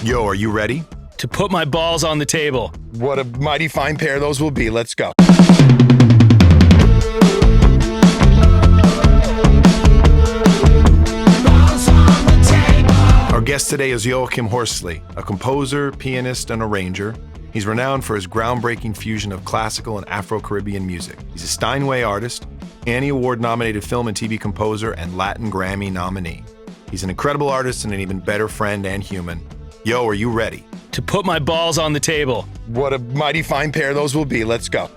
Yo, are you ready? To put my balls on the table. What a mighty fine pair those will be. Let's go. Our guest today is Joachim Horsley, a composer, pianist, and arranger. He's renowned for his groundbreaking fusion of classical and Afro-Caribbean music. He's a Steinway artist, Annie Award-nominated film and TV composer, and Latin Grammy nominee. He's an incredible artist and an even better friend and human. Yo, are you ready? To put my balls on the table. What a mighty fine pair those will be. Let's go.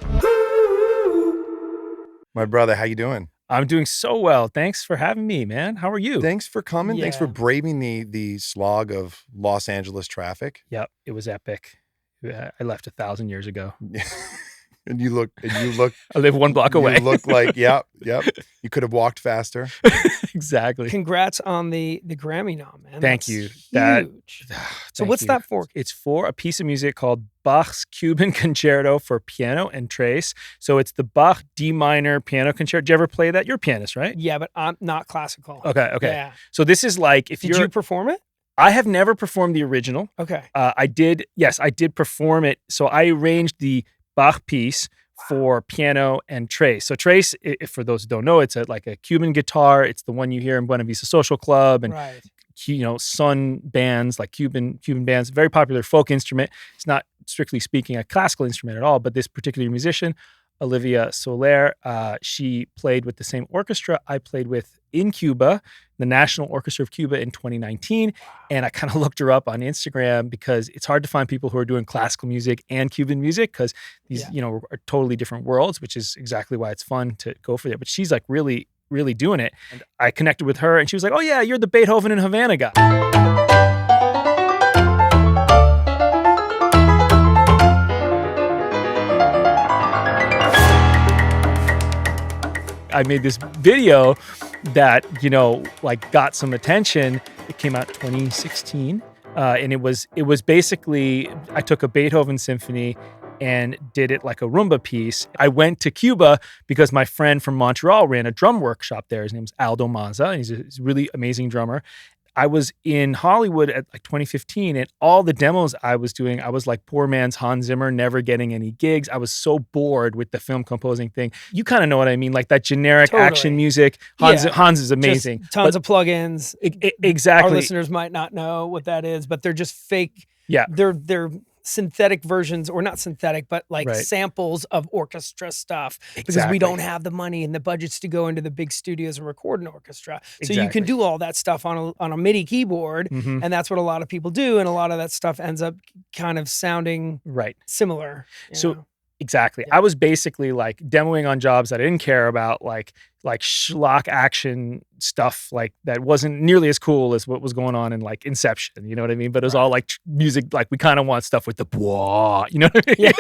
My brother, how you doing? I'm doing so well. Thanks for having me, man. How are you? Thanks for coming. Yeah. Thanks for braving the slog of Los Angeles traffic. Yep, it was epic. I left 1,000 years ago. And you look. I live one block away. You look like, yep. You could have walked faster. Exactly. Congrats on the Grammy nom, man. Thank That's you. Huge. So Thank what's you. that for? It's for a piece of music called Bach's Cuban Concerto for Piano and Trace. So it's the Bach D minor piano concerto. Did you ever play that? You're a pianist, right? Yeah, but I'm not classical. Okay. Yeah. So this is like if Did you perform it? I have never performed the original. Okay. I did perform it. So I arranged the Bach piece for piano and trace. So trace, for those who don't know, it's like a Cuban guitar. It's the one you hear in Buena Vista Social Club and Right. Sun bands, like Cuban bands. Very popular folk instrument. It's not strictly speaking a classical instrument at all, but this particular musician, Olivia Soler, she played with the same orchestra I played with in Cuba, the National Orchestra of Cuba in 2019. And I kind of looked her up on Instagram because it's hard to find people who are doing classical music and Cuban music because these, are totally different worlds, which is exactly why it's fun to go for there. But she's like really, really doing it. And I connected with her and she was like, oh yeah, you're the Beethoven and Havana guy. I made this video that, got some attention. It came out 2016. And it was basically, I took a Beethoven symphony and did it like a rumba piece. I went to Cuba because my friend from Montreal ran a drum workshop there. His name's Aldo Maza, and he's a really amazing drummer. I was in Hollywood at like 2015, and all the demos I was doing, I was like poor man's Hans Zimmer, never getting any gigs. I was so bored with the film composing thing. You kind of know what I mean, like that generic action music. Hans is amazing. Just tons of plugins. Exactly. Our listeners might not know what that is, but they're just fake. Yeah. They're synthetic versions, or not synthetic, but like Right. samples of orchestra stuff because Exactly. we don't have the money and the budgets to go into the big studios and record an orchestra. So you Exactly. can do all that stuff on a MIDI keyboard, Mhm. and that's what a lot of people do, and a lot of that stuff ends up kind of sounding Right. similar. you So know? exactly. I was basically like demoing on jobs that I didn't care about, like schlock action stuff, like that wasn't nearly as cool as what was going on in like Inception. You know what I mean? But it was all like music, like we kind of want stuff with the blah, you know what I mean?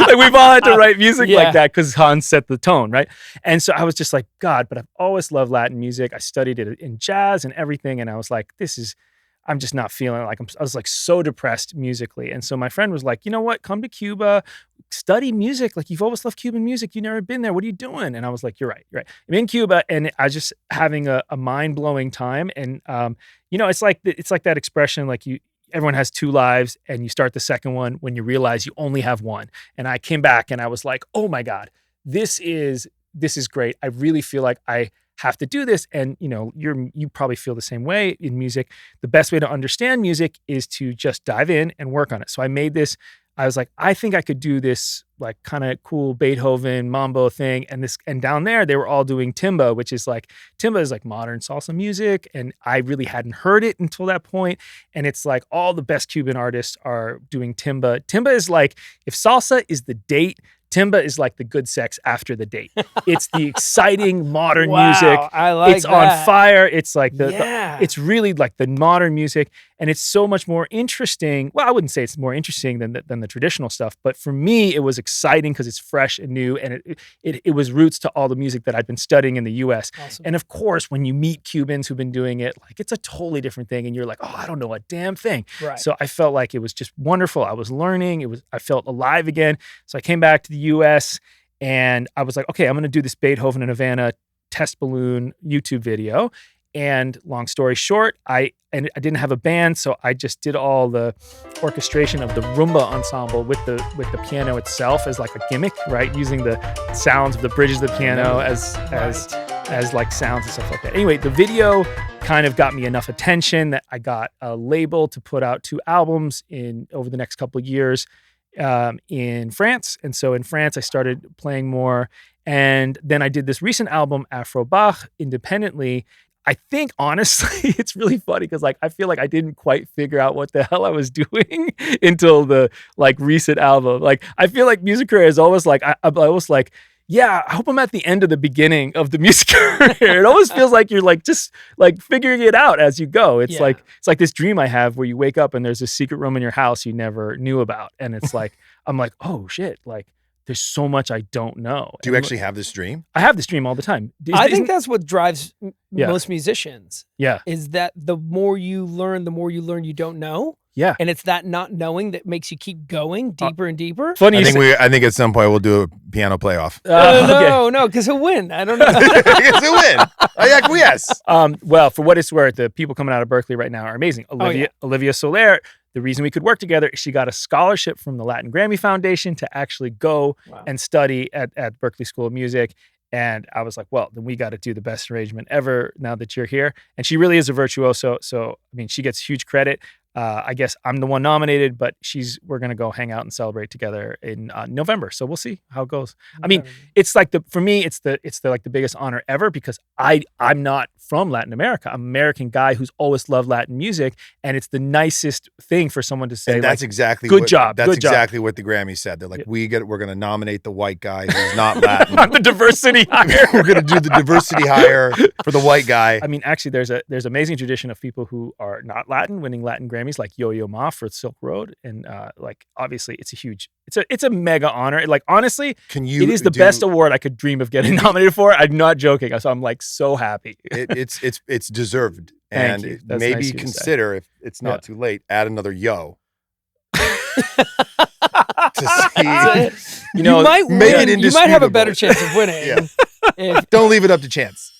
Like we've all had to write music Yeah. like that because Hans set the tone, right? And so I was just like, God, but I've always loved Latin music. I studied it in jazz and everything. And I was like, I'm just not feeling it. Like I was like so depressed musically. And so my friend was like, you know what? Come to Cuba, study music. Like you've always loved Cuban music. You've never been there. What are you doing? And I was like, you're right. I'm in Cuba and I was just having a mind blowing time. And, it's like that expression, like everyone has two lives and you start the second one when you realize you only have one. And I came back and I was like, oh my God, this is great. I really feel like I have to do this. And, you probably feel the same way in music. The best way to understand music is to just dive in and work on it. So I made this. I was like, I think I could do this like kind of cool Beethoven mambo thing. And down there, they were all doing timba, which is like modern salsa music. And I really hadn't heard it until that point. And it's like all the best Cuban artists are doing timba. Timba is like, if salsa is the date, timba is like the good sex after the date. It's the exciting modern music. I like it's that. on fire. It's like It's really like the modern music, and it's so much more interesting. Well, I wouldn't say it's more interesting than the traditional stuff, but for me, it was exciting because it's fresh and new, and it was roots to all the music that I'd been studying in the U.S. Awesome. And of course, when you meet Cubans who've been doing it, like it's a totally different thing, and you're like, oh, I don't know a damn thing. Right. So I felt like it was just wonderful. I was learning. I felt alive again. So I came back to the U.S. and I was like, okay, I'm going to do this Beethoven and Havana test balloon YouTube video. And long story short, I didn't have a band, so I just did all the orchestration of the rumba ensemble with the piano itself as like a gimmick, right? Using the sounds of the bridges of the piano as like sounds and stuff like that. Anyway, the video kind of got me enough attention that I got a label to put out 2 albums over the next couple of years in France. And so in France, I started playing more. And then I did this recent album, Afro Bach, independently. I think, honestly, it's really funny because like I feel like I didn't quite figure out what the hell I was doing until the like recent album. Like I feel like music career is always like I was like, yeah, I hope I'm at the end of the beginning of the music career. It always feels like you're like just like figuring it out as you go. It's like this dream I have where you wake up and there's a secret room in your house you never knew about, and it's like I'm like, oh shit, like there's so much I don't know. Do you actually have this dream? I have this dream all the time. I think that's what drives Yeah. most musicians. Yeah. Is that the more you learn you don't know. Yeah. And it's that not knowing that makes you keep going deeper and deeper. Funny. I think at some point we'll do a piano playoff. No, because he'll win. I don't know. It's a win. I acquiesce. Well, for what it's worth, the people coming out of Berkeley right now are amazing. Olivia Soler, the reason we could work together is she got a scholarship from the Latin Grammy Foundation to actually go and study at Berkeley School of Music. And I was like, well, then we got to do the best arrangement ever now that you're here. And she really is a virtuoso. So, I mean, she gets huge credit. I guess I'm the one nominated, but we're going to go hang out and celebrate together in November. So we'll see how it goes. I mean, it's like for me, it's the like the biggest honor ever because I'm not from Latin America. I'm an American guy who's always loved Latin music. And it's the nicest thing for someone to say. And that's like, exactly good job. That's good exactly job. what the Grammys said. They're like, we're going to nominate the white guy who's not Latin. The diversity hire. We're going to do the diversity hire for the white guy. I mean, actually, there's amazing tradition of people who are not Latin winning Latin Grammys, like Yo-Yo Ma for Silk Road, and like obviously it's a mega honor. Like honestly, it is the best award I could dream of getting nominated for. I'm not joking. So I'm like so happy. It's deserved, and maybe nice consider if it's not too late, add another yo. To see, you might win. Make it you might have a better chance of winning. Don't leave it up to chance.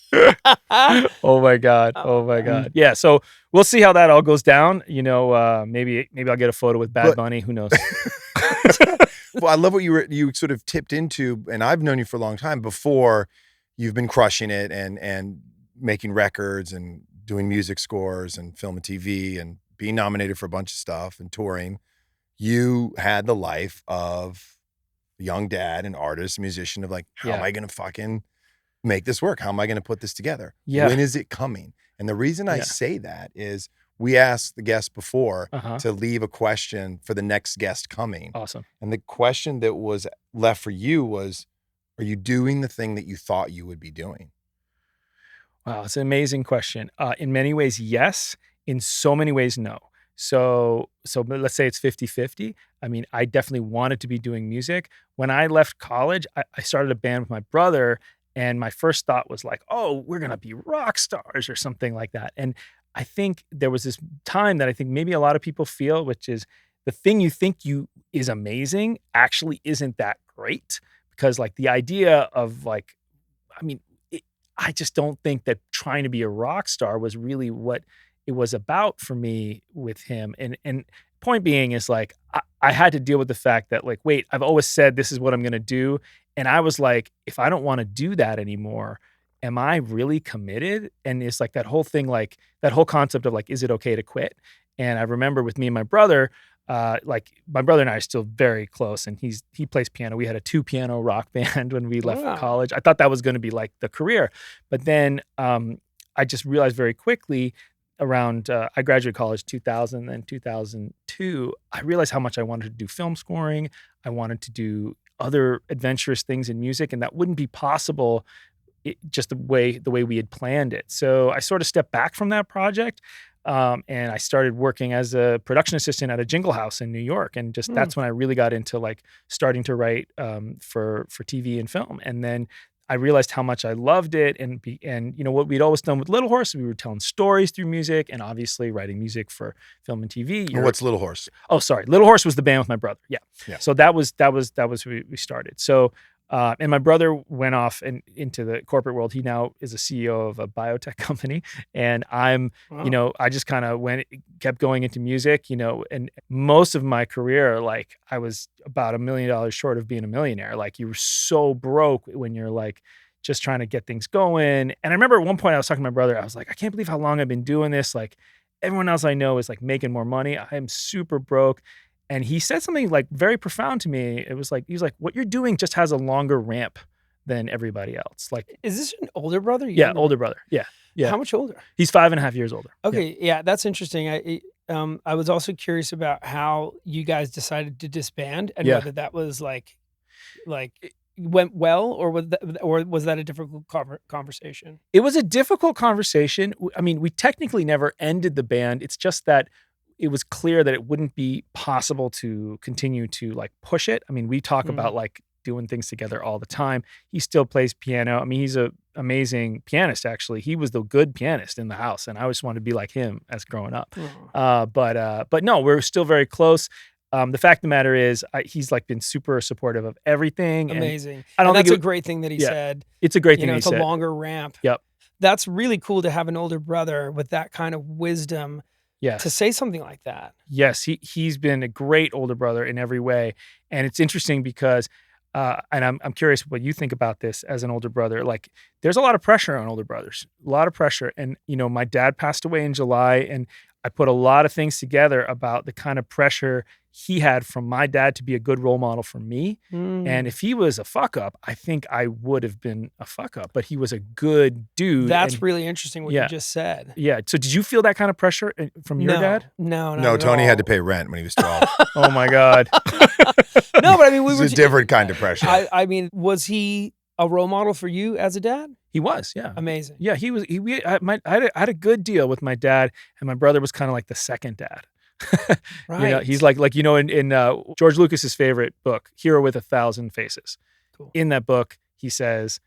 Oh my god. Yeah, so we'll see how that all goes down. Maybe I'll get a photo with Bad Bunny. Who knows? Well, I love what you sort of tipped into, and I've known you for a long time before you've been crushing it and making records and doing music scores and film and TV and being nominated for a bunch of stuff and touring. You had the life of a young dad, an artist, musician of like, how am I going to fucking make this work? How am I going to put this together? Yeah. When is it coming? And the reason I say that is we asked the guest before to leave a question for the next guest coming. Awesome. And the question that was left for you was, are you doing the thing that you thought you would be doing? Wow, it's an amazing question. In many ways, yes. In so many ways, no. So let's say it's 50-50. I mean, I definitely wanted to be doing music. When I left college, I started a band with my brother, and my first thought was like, oh, we're going to be rock stars or something like that. And I think there was this time that I think maybe a lot of people feel, which is the thing you think is amazing actually isn't that great, because like the idea of like, I mean, I just don't think that trying to be a rock star was really what it was about for me with him. And point being is like, I had to deal with the fact that like, wait, I've always said this is what I'm going to do. And I was like, if I don't want to do that anymore, am I really committed? And it's like that whole thing, like that whole concept of like, is it okay to quit? And I remember with me and my brother, like my brother and I are still very close, and he plays piano. We had a 2-piano rock band when we left college. I thought that was going to be like the career. But then I just realized very quickly around, I graduated college 2000, then 2002, I realized how much I wanted to do film scoring. I wanted to do other adventurous things in music, and that wouldn't be possible just the way we had planned it. So I sort of stepped back from that project, and I started working as a production assistant at a jingle house in New York. And just that's when I really got into like starting to write for TV and film. And then I realized how much I loved it, and you know what we'd always done with Little Horse, we were telling stories through music, and obviously writing music for film and TV. And what's Little Horse? Oh, sorry, Little Horse was the band with my brother. Yeah. So that was we started. So And my brother went off and into the corporate world. He now is a CEO of a biotech company. And I'm, Wow. I just kind of kept going into music, and most of my career, like I was about $1 million short of being a millionaire. Like you were so broke when you're like just trying to get things going. And I remember at one point I was talking to my brother, I was like, I can't believe how long I've been doing this. Like everyone else I know is like making more money. I am super broke. And he said something like very profound to me. It was like, he was like, what you're doing just has a longer ramp than everybody else. Like, Is this an older brother? yeah, older brother. Yeah. Yeah. How much older? He's 5.5 years older. Yeah. Okay, yeah, that's interesting. I was also curious about how you guys decided to disband and Yeah. whether that was like went well, or was that a difficult conversation? It was a difficult conversation. I mean, we technically never ended the band. It's just that it was clear that it wouldn't be possible to continue to like push it. I mean, we talk about like doing things together all the time. He still plays piano. I mean, he's an amazing pianist, actually. He was the good pianist in the house, and I always wanted to be like him as growing up. But no, we're still very close. The fact of the matter is, he's like been super supportive of everything. Amazing. I don't and think that's a great thing that he yeah, said. It's a great thing that he It's a said. longer ramp. Yep. That's really cool to have an older brother with that kind of wisdom Yes. to say something like that. Yes, he's been a great older brother in every way. And it's interesting because and I'm curious what you think about this as an older brother. Like there's a lot of pressure on older brothers. A lot of pressure. And my dad passed away in July, and I put a lot of things together about the kind of pressure he had from my dad to be a good role model for me. And if he was a fuck up, I think I would have been a fuck up, but he was a good dude. That's really interesting what you just said. Yeah. So did you feel that kind of pressure from your dad? No, No, Tony had to pay rent when he was 12. Oh my God. No, but I mean, It was a different kind of pressure. I mean, was he a role model for you as a dad? He was, yeah. Amazing. Yeah, he was. I had a good deal with my dad, and my brother was kind of like the second dad. Right. He's like in George Lucas's favorite book, Hero with a Thousand Faces. Cool. In that book, he says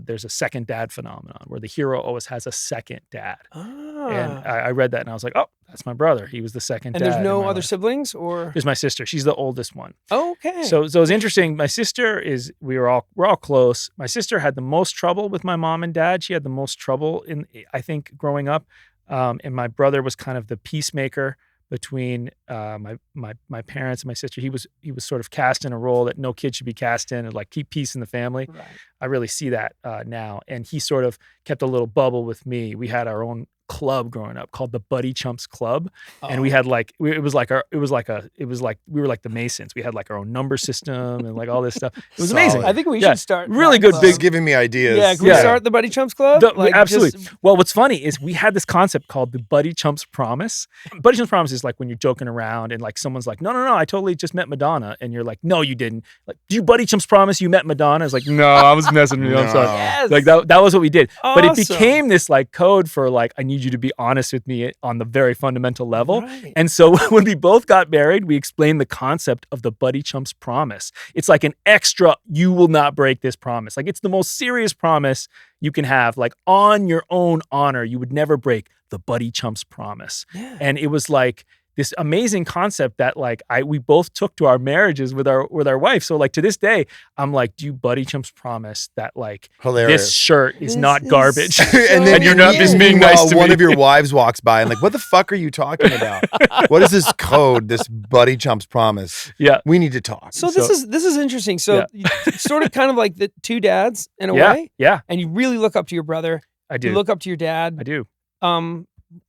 there's a second dad phenomenon where the hero always has a second dad. And I read that and I was like, oh, that's my brother. He was the second dad. And there's no in my other life. siblings, or? There's my sister. She's the oldest one. Okay. So it was interesting. My sister we're all close. My sister had the most trouble with my mom and dad. She had the most trouble I think growing up. And my brother was kind of the peacemaker between my parents and my sister. He was sort of cast in a role that no kid should be cast in, and like keep peace in the family. Right. I really see that now. And he sort of kept a little bubble with me. We had our own club growing up called the Buddy Chumps Club, and we had like we were like the Masons. We had like our own number system and like all this stuff. It was amazing. I think we should start really that good club. big Just giving me ideas. Yeah, can we start the Buddy Chumps Club? Absolutely. Well, what's funny is we had this concept called the Buddy Chumps Promise. Buddy Chumps Promise is like when you're joking around and like someone's like, no, I totally just met Madonna, and you're like, no, you didn't. Like, do you Buddy Chumps promise you met Madonna? It's like, no, I was messing with you. I'm sorry. Yes. Like that was what we did. But it Awesome. became this like code for like, I need you to be honest with me on the very fundamental level. Right. And so when we both got married, we explained the concept of the Buddy Chumps Promise. It's like an extra, you will not break this promise. Like it's the most serious promise you can have, like on your own honor. You would never break the Buddy Chumps Promise. Yeah. And it was like this amazing concept that like we both took to our marriages with our wife. So like to this day, I'm like, do you Buddy Chumps promise that like Hilarious. this shirt is This not is garbage? And then you're not just being nice to one me. of your wives walks by and like, what the fuck are you talking about? What is this code, this Buddy Chumps Promise? Yeah. We need to talk. So this is interesting. So it's sort of kind of like the two dads in a way. Yeah, And you really look up to your brother. I do. You look up to your dad. I do.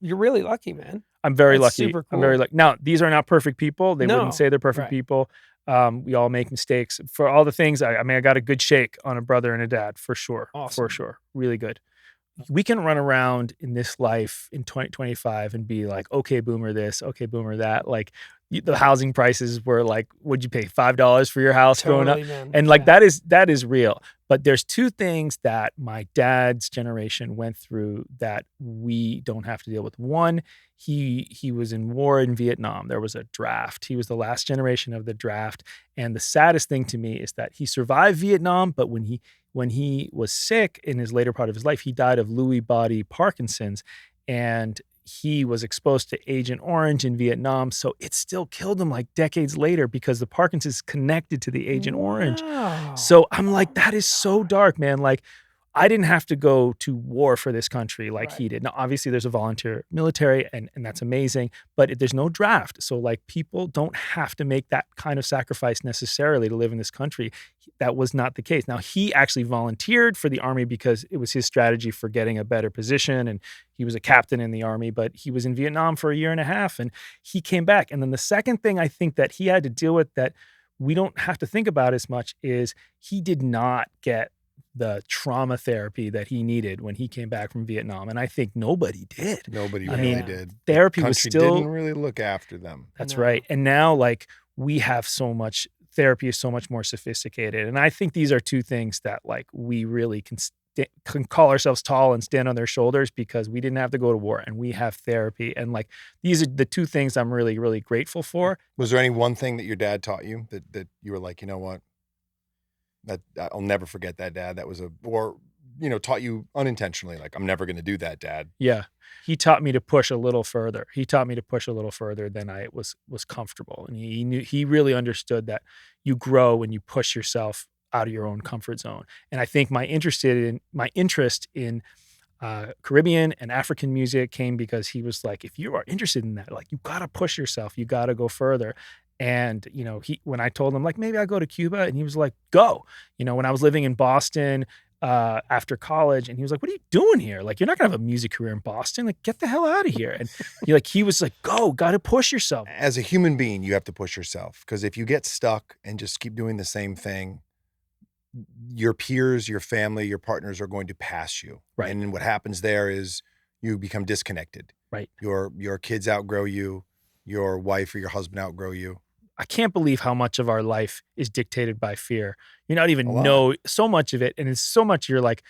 You're really lucky, man. I'm very That's lucky. super I'm very cool. lucky. Now, these are not perfect people. They No. wouldn't say they're perfect Right. people. We all make mistakes. For all the things, I mean, I got a good shake on a brother and a dad, for sure. Awesome. For sure. Really good. We can run around in this life in 2025 and be like, okay, boomer this, okay, boomer that. Like the housing prices were like, would you pay $5 for your house growing up? Totally, man. And like Yeah. that is real. But there's two things that my dad's generation went through that we don't have to deal with. One, he was in war in Vietnam. There was a draft. He was the last generation of the draft. And the saddest thing to me is that he survived Vietnam, but when he was sick in his later part of his life, he died of Lewy body Parkinson's. And he was exposed to Agent Orange in Vietnam. So it still killed him like decades later because the Parkinson's is connected to the Agent Orange. Wow. So I'm like, Oh that my is so God. dark, man. Like, I didn't have to go to war for this country like Right. he did. Now, obviously, there's a volunteer military, and that's amazing, but there's no draft. So, like, people don't have to make that kind of sacrifice necessarily to live in this country. That was not the case. Now, he actually volunteered for the Army because it was his strategy for getting a better position, and he was a captain in the Army, but he was in Vietnam for a year and a half, and he came back. And then the second thing I think that he had to deal with that we don't have to think about as much is he did not get the trauma therapy that he needed when he came back from Vietnam. And I think nobody did. Nobody I really mean, did. therapy The was country still, didn't really look after them. that's No. right. And now, like, we have so much therapy is so much more sophisticated. And I think these are two things that, like, we really can call ourselves tall and stand on their shoulders because we didn't have to go to war and we have therapy. And, like, these are the two things I'm really, really grateful for. Was there any one thing that your dad taught you that you were like, you know what? That I'll never forget that, Dad. That was taught you unintentionally, like, I'm never going to do that, Dad. Yeah. He taught me to push a little further. He taught me to push a little further than I was comfortable. And he really understood that you grow when you push yourself out of your own comfort zone. And I think my interest in Caribbean and African music came because he was like, if you are interested in that, like, you got to push yourself, you got to go further. And, when I told him, like, maybe I'll go to Cuba, and he was like, go. When I was living in Boston after college, and he was like, what are you doing here? Like, you're not gonna have a music career in Boston. Like, get the hell out of here. And he was like, go, got to push yourself. As a human being, you have to push yourself, because if you get stuck and just keep doing the same thing, your peers, your family, your partners are going to pass you. Right. And what happens there is you become disconnected. Right. Your kids outgrow you. Your wife or your husband outgrow you. I can't believe how much of our life is dictated by fear. You're not A even lot. know so much of it. And it's so much you're like,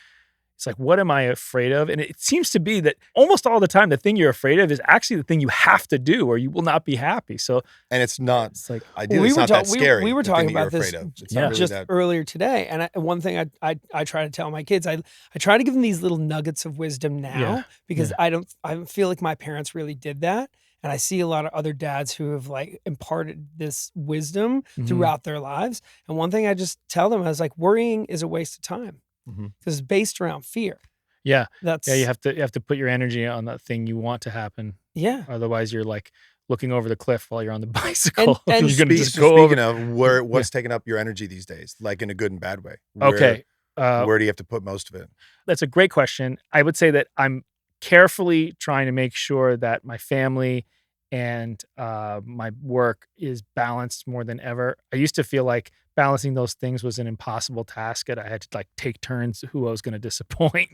it's like, what am I afraid of? And it seems to be that almost all the time, the thing you're afraid of is actually the thing you have to do or you will not be happy. So, And it's not, it's like, ideally, it's not that scary. We were the thing talking that you're about this afraid of. It's Yeah. not really just that. earlier today, and one thing I try to tell my kids, I try to give them these little nuggets of wisdom now Yeah. because Yeah. I feel like my parents really did that, and I see a lot of other dads who have, like, imparted this wisdom Mhm. throughout their lives. And one thing I just tell them is, like, worrying is a waste of time Mhm. because it's based around fear. yeah. That's Yeah. You have to put your energy on that thing you want to happen. yeah. Otherwise you're like looking over the cliff while you're on the bicycle. and you're going to So just go over. speaking of what's taking up your energy these days, like in a good and bad way? Okay. Where do you have to put most of it? That's a great question. I would say that I'm carefully trying to make sure that my family and my work is balanced more than ever. I used to feel like balancing those things was an impossible task, and I had to, like, take turns who I was going to disappoint,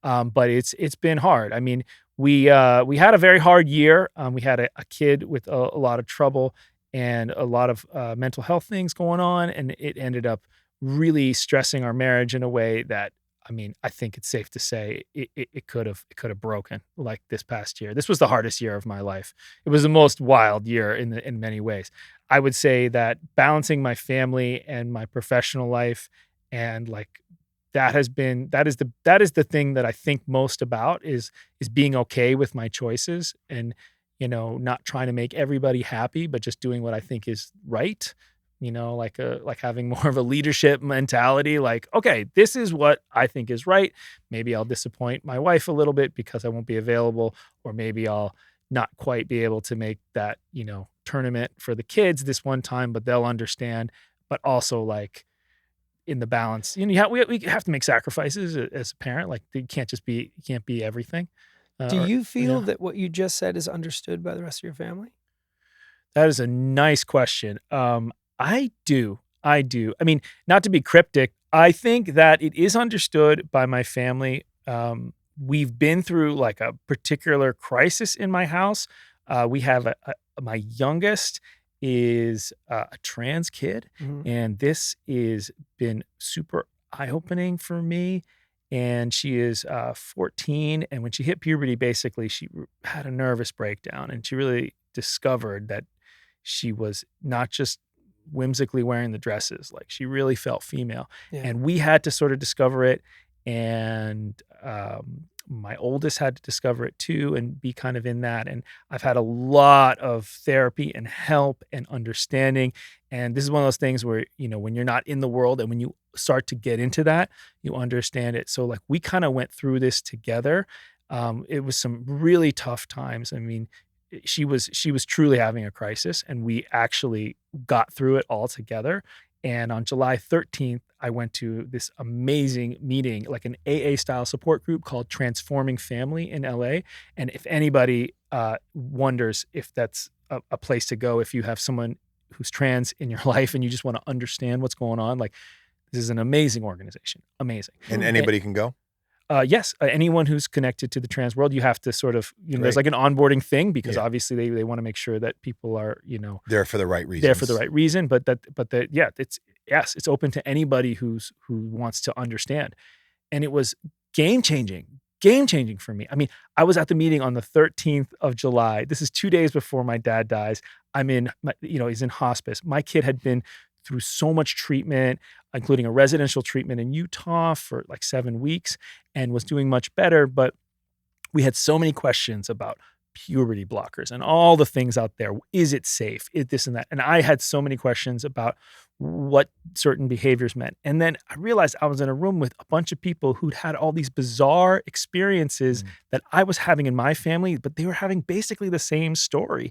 but it's been hard. I mean, we had a very hard year. We had a kid with a lot of trouble and a lot of mental health things going on, and it ended up really stressing our marriage in a way that, I mean, I think it's safe to say it could have broken, like, this past year. This was the hardest year of my life. It was the most wild year in many ways. I would say that balancing my family and my professional life, and, like, that is the thing that I think most about is being okay with my choices and, not trying to make everybody happy, but just doing what I think is right. Like having more of a leadership mentality, like, okay, this is what I think is right. Maybe I'll disappoint my wife a little bit because I won't be available, or maybe I'll not quite be able to make that, tournament for the kids this one time, but they'll understand. But also, like, in the balance, we have to make sacrifices as a parent. Like, you can't be everything. Do you feel yeah. that what you just said is understood by the rest of your family? That is a nice question. I do. I mean, not to be cryptic, I think that it is understood by my family. We've been through, like, a particular crisis in my house. We have my youngest is a trans kid, Mhm. and this is been super eye-opening for me. And she is 14, and when she hit puberty, basically, she had a nervous breakdown, and she really discovered that she was not just whimsically wearing the dresses, like, she really felt female. Yeah. And we had to sort of discover it. And my oldest had to discover it too and be kind of in that. And I've had a lot of therapy and help and understanding. And this is one of those things where, when you're not in the world and when you start to get into that, you understand it. So like we kind of went through this together. It was some really tough times. I mean, she was truly having a crisis, and we actually got through it all together. And on July 13th, I went to this amazing meeting, like an AA style support group called Transforming Family in LA. And if anybody wonders if that's a place to go, if you have someone who's trans in your life and you just want to understand what's going on, like this is an amazing organization. Amazing. And anybody can go? Yes, anyone who's connected to the trans world, you have to sort of, there's like an onboarding thing because obviously they want to make sure that people are, there for the right reasons. There for the right reason. But it's open to anybody who wants to understand. And it was game changing for me. I mean, I was at the meeting on the 13th of July. This is 2 days before my dad dies. He's in hospice. My kid had been through so much treatment, including a residential treatment in Utah for like 7 weeks, and was doing much better. But we had so many questions about puberty blockers and all the things out there. Is it safe? This and that. And I had so many questions about what certain behaviors meant. And then I realized I was in a room with a bunch of people who'd had all these bizarre experiences that I was having in my family, but they were having basically the same story.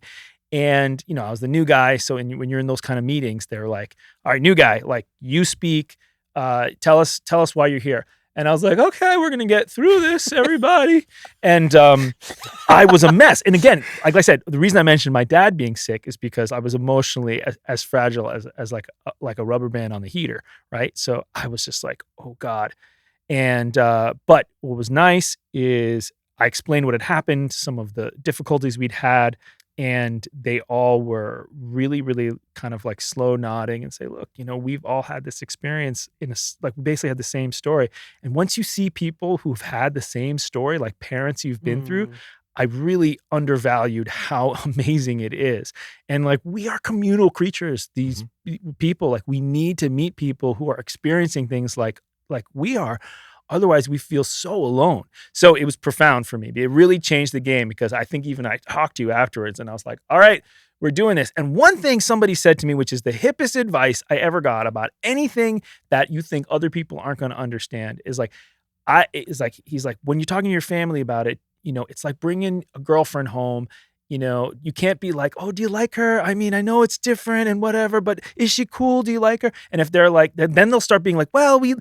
And, I was the new guy. So when you're in those kind of meetings, they're like, all right, new guy, like you speak, tell us why you're here. And I was like, okay, we're going to get through this, everybody. And I was a mess. And again, like I said, the reason I mentioned my dad being sick is because I was emotionally as fragile as like a rubber band on the heater, right? So I was just like, oh God. And, but what was nice is I explained what had happened, some of the difficulties we'd had, and they all were really, really kind of like slow nodding and say, look, we've all had this experience we basically had the same story. And once you see people who've had the same story, like parents you've been through, I really undervalued how amazing it is. And like, we are communal creatures, these people, like we need to meet people who are experiencing things like we are. Otherwise, we feel so alone. So it was profound for me. It really changed the game because I think even I talked to you afterwards and I was like, all right, we're doing this. And one thing somebody said to me, which is the hippest advice I ever got about anything that you think other people aren't going to understand is he's like, when you're talking to your family about it, it's like bringing a girlfriend home. You can't be like, oh, do you like her? I mean, I know it's different and whatever, but is she cool? Do you like her? And if they're like, then they'll start being like, well, we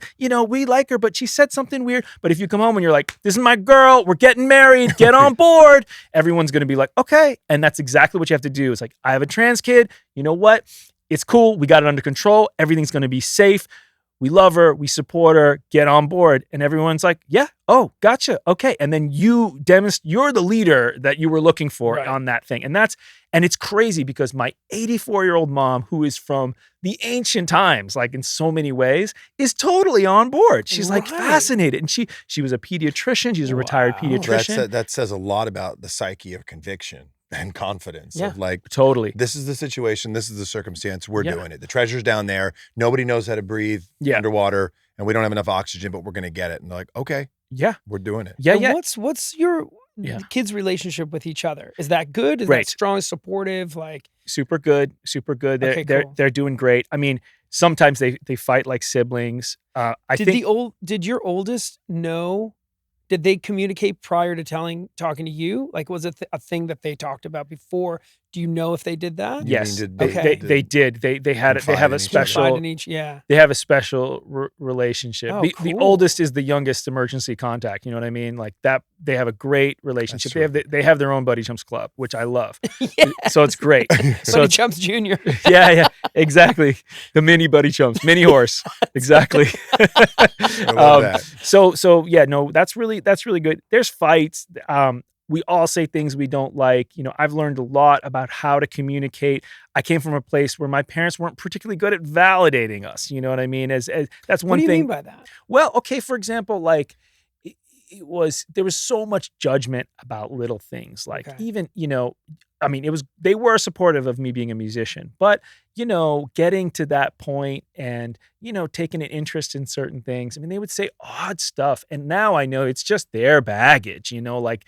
like her, but she said something weird. But if you come home and you're like, this is my girl, we're getting married, get on board, everyone's going to be like, okay. And that's exactly what you have to do. It's like, I have a trans kid. You know what? It's cool. We got it under control. Everything's going to be safe. We love her. We support her. Get on board. And everyone's like, yeah. Oh, gotcha. Okay. And then you're the leader that you were looking for on that thing. And it's crazy because my 84-year-old mom, who is from the ancient times, like in so many ways, is totally on board. She's like fascinated. And she was a pediatrician. She's a retired pediatrician. That says a lot about the psyche of conviction and confidence of like, totally, this is the situation, this is the circumstance, we're doing it. The treasure's down there. Nobody knows how to breathe underwater, and we don't have enough oxygen, but we're going to get it. And they're like, okay, we're doing it. Yeah. What's your kids' relationship with each other? Is that good? Is that strong, supportive? Like super good. They're doing great. I mean, sometimes they fight like siblings. Did your oldest know? Did they communicate prior to talking to you? Like, was it a thing that they talked about before? Do you know if they did that? Yes, they did. They have a special. They have a special relationship. Oh, the oldest is the youngest emergency contact. You know what I mean? Like that. They have a great relationship. They have their own Buddy Chumps club, which I love. So it's great. Buddy Chumps Junior. Yeah, exactly. The mini Buddy Chumps, mini horse. Exactly. I love that. So yeah, no, that's really good. There's fights. We all say things we don't like. I've learned a lot about how to communicate. I came from a place where my parents weren't particularly good at validating us. You know what I mean? As that's one thing. What do you mean by that? Well, okay, for example, like there was so much judgment about little things. Like Okay. even, I mean, they were supportive of me being a musician, but getting to that point and, taking an interest in certain things. I mean, they would say odd stuff. And now I know it's just their baggage, like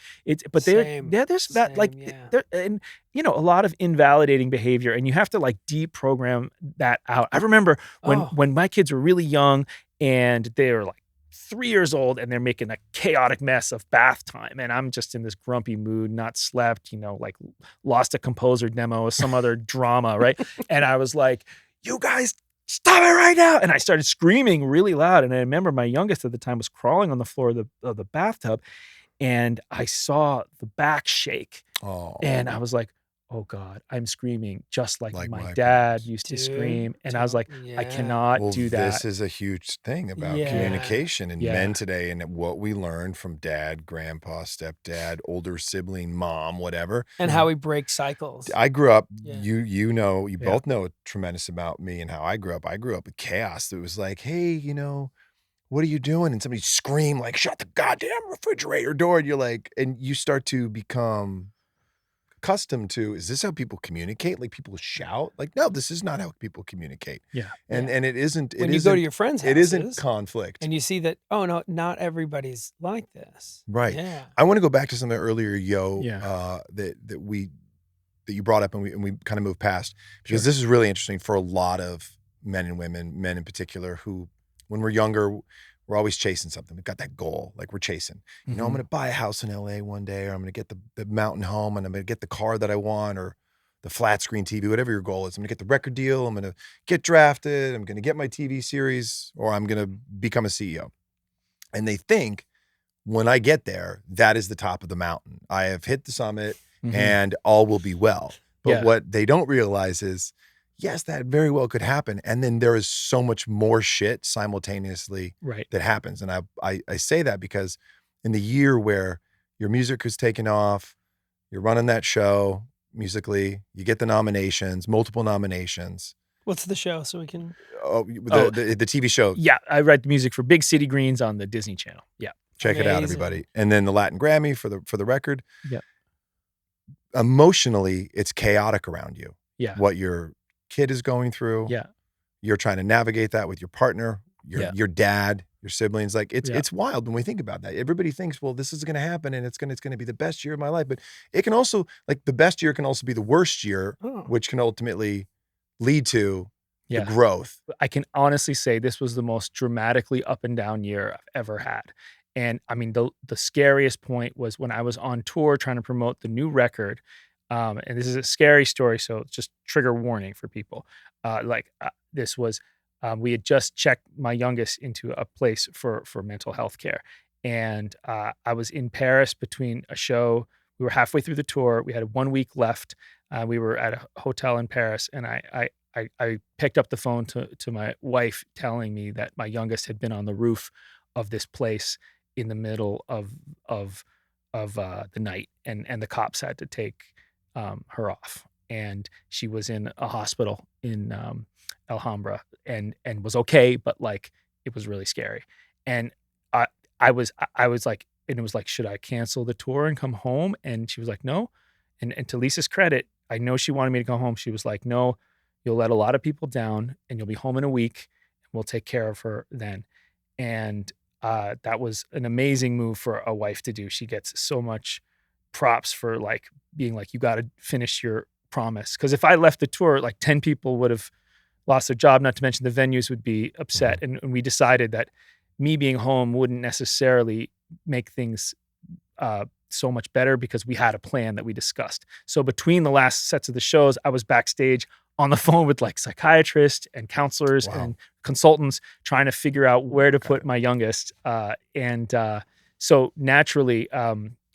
but Same. there's that like, Same, yeah. and, a lot of invalidating behavior, and you have to like deprogram that out. I remember when my kids were really young and they were like 3 years old and they're making a chaotic mess of bath time. And I'm just in this grumpy mood, not slept, like lost a composer demo or some other drama, right? And I was like, you guys stop it right now. And I started screaming really loud. And I remember my youngest at the time was crawling on the floor of the bathtub, and I saw the back shake. Oh. And I was like, oh God, I'm screaming just like my my dad parents. used to Dude, scream. And I was like, I yeah. cannot do that. This is a huge thing about Yeah. communication and Yeah. men today, and what we learn from dad, grandpa, stepdad, older sibling, mom, whatever. And how we break cycles. I grew up, Yeah. you Yeah. both know a tremendous about me and how I grew up. I grew up with chaos. It was like, hey, what are you doing? And somebody scream like, shut the goddamn refrigerator door. And you're like, and you start to become accustomed to, is this how people communicate? Like people shout? Like, no, this is not how people communicate. Yeah. And it isn't. When you go to your friends' houses. It isn't conflict. And you see that, oh no, not everybody's like this. Right. Yeah. I want to go back to something earlier, Yeah. that you brought up and we kind of moved past, because Sure. this is really interesting for a lot of men and women, men in particular, who when we're younger, we're always chasing something. We've got that goal, like we're chasing. I'm going to buy a house in LA one day, or I'm going to get the mountain home, and I'm going to get the car that I want, or the flat screen TV, whatever your goal is. I'm going to get the record deal. I'm going to get drafted. I'm going to get my TV series, or I'm going to become a CEO. And they think when I get there, that is the top of the mountain. I have hit the summit and all will be well. But Yeah. what they don't realize is, yes, that very well could happen. And then there is so much more shit simultaneously Right. that happens. And I say that because in the year where your music was taken off, you're running that show musically, you get the nominations, multiple nominations. What's the show so we can? The TV show. Yeah. I write the music for Big City Greens on the Disney Channel. Yeah. Check it out, Amazing. everybody. And then the Latin Grammy for the record. Yeah. Emotionally, it's chaotic around you. Yeah. What your kid is going through. Yeah. You're trying to navigate that with your partner, your dad, your siblings. Like it's wild when we think about that. Everybody thinks, well, this is going to happen and it's going to be the best year of my life. But it can also, like, the best year can also be the worst year, which can ultimately lead to the growth. I can honestly say this was the most dramatically up and down year I've ever had. And I mean, the scariest point was when I was on tour trying to promote the new record. And this is a scary story, so just trigger warning for people. This was, we had just checked my youngest into a place for mental health care. And I was in Paris between a show. We were halfway through the tour. We had 1 week left. We were at a hotel in Paris, and I picked up the phone to my wife telling me that my youngest had been on the roof of this place in the middle of the night, and the cops had to take her off, and she was in a hospital in Alhambra and was okay, but like it was really scary. And I was like, and it was like, should I cancel the tour and come home? And she was like, no. And to Lisa's credit, I know she wanted me to go home. She was like, no, you'll let a lot of people down, and you'll be home in a week, and we'll take care of her then. And that was an amazing move for a wife to do. She gets so much props for like being like, you got to finish your promise. Because if I left the tour, like 10 people would have lost their job, not to mention the venues would be upset. And we decided that me being home wouldn't necessarily make things so much better, because we had a plan that we discussed. So between the last sets of the shows, I was backstage on the phone with like psychiatrists and counselors and consultants trying to figure out where to put my youngest. So naturally,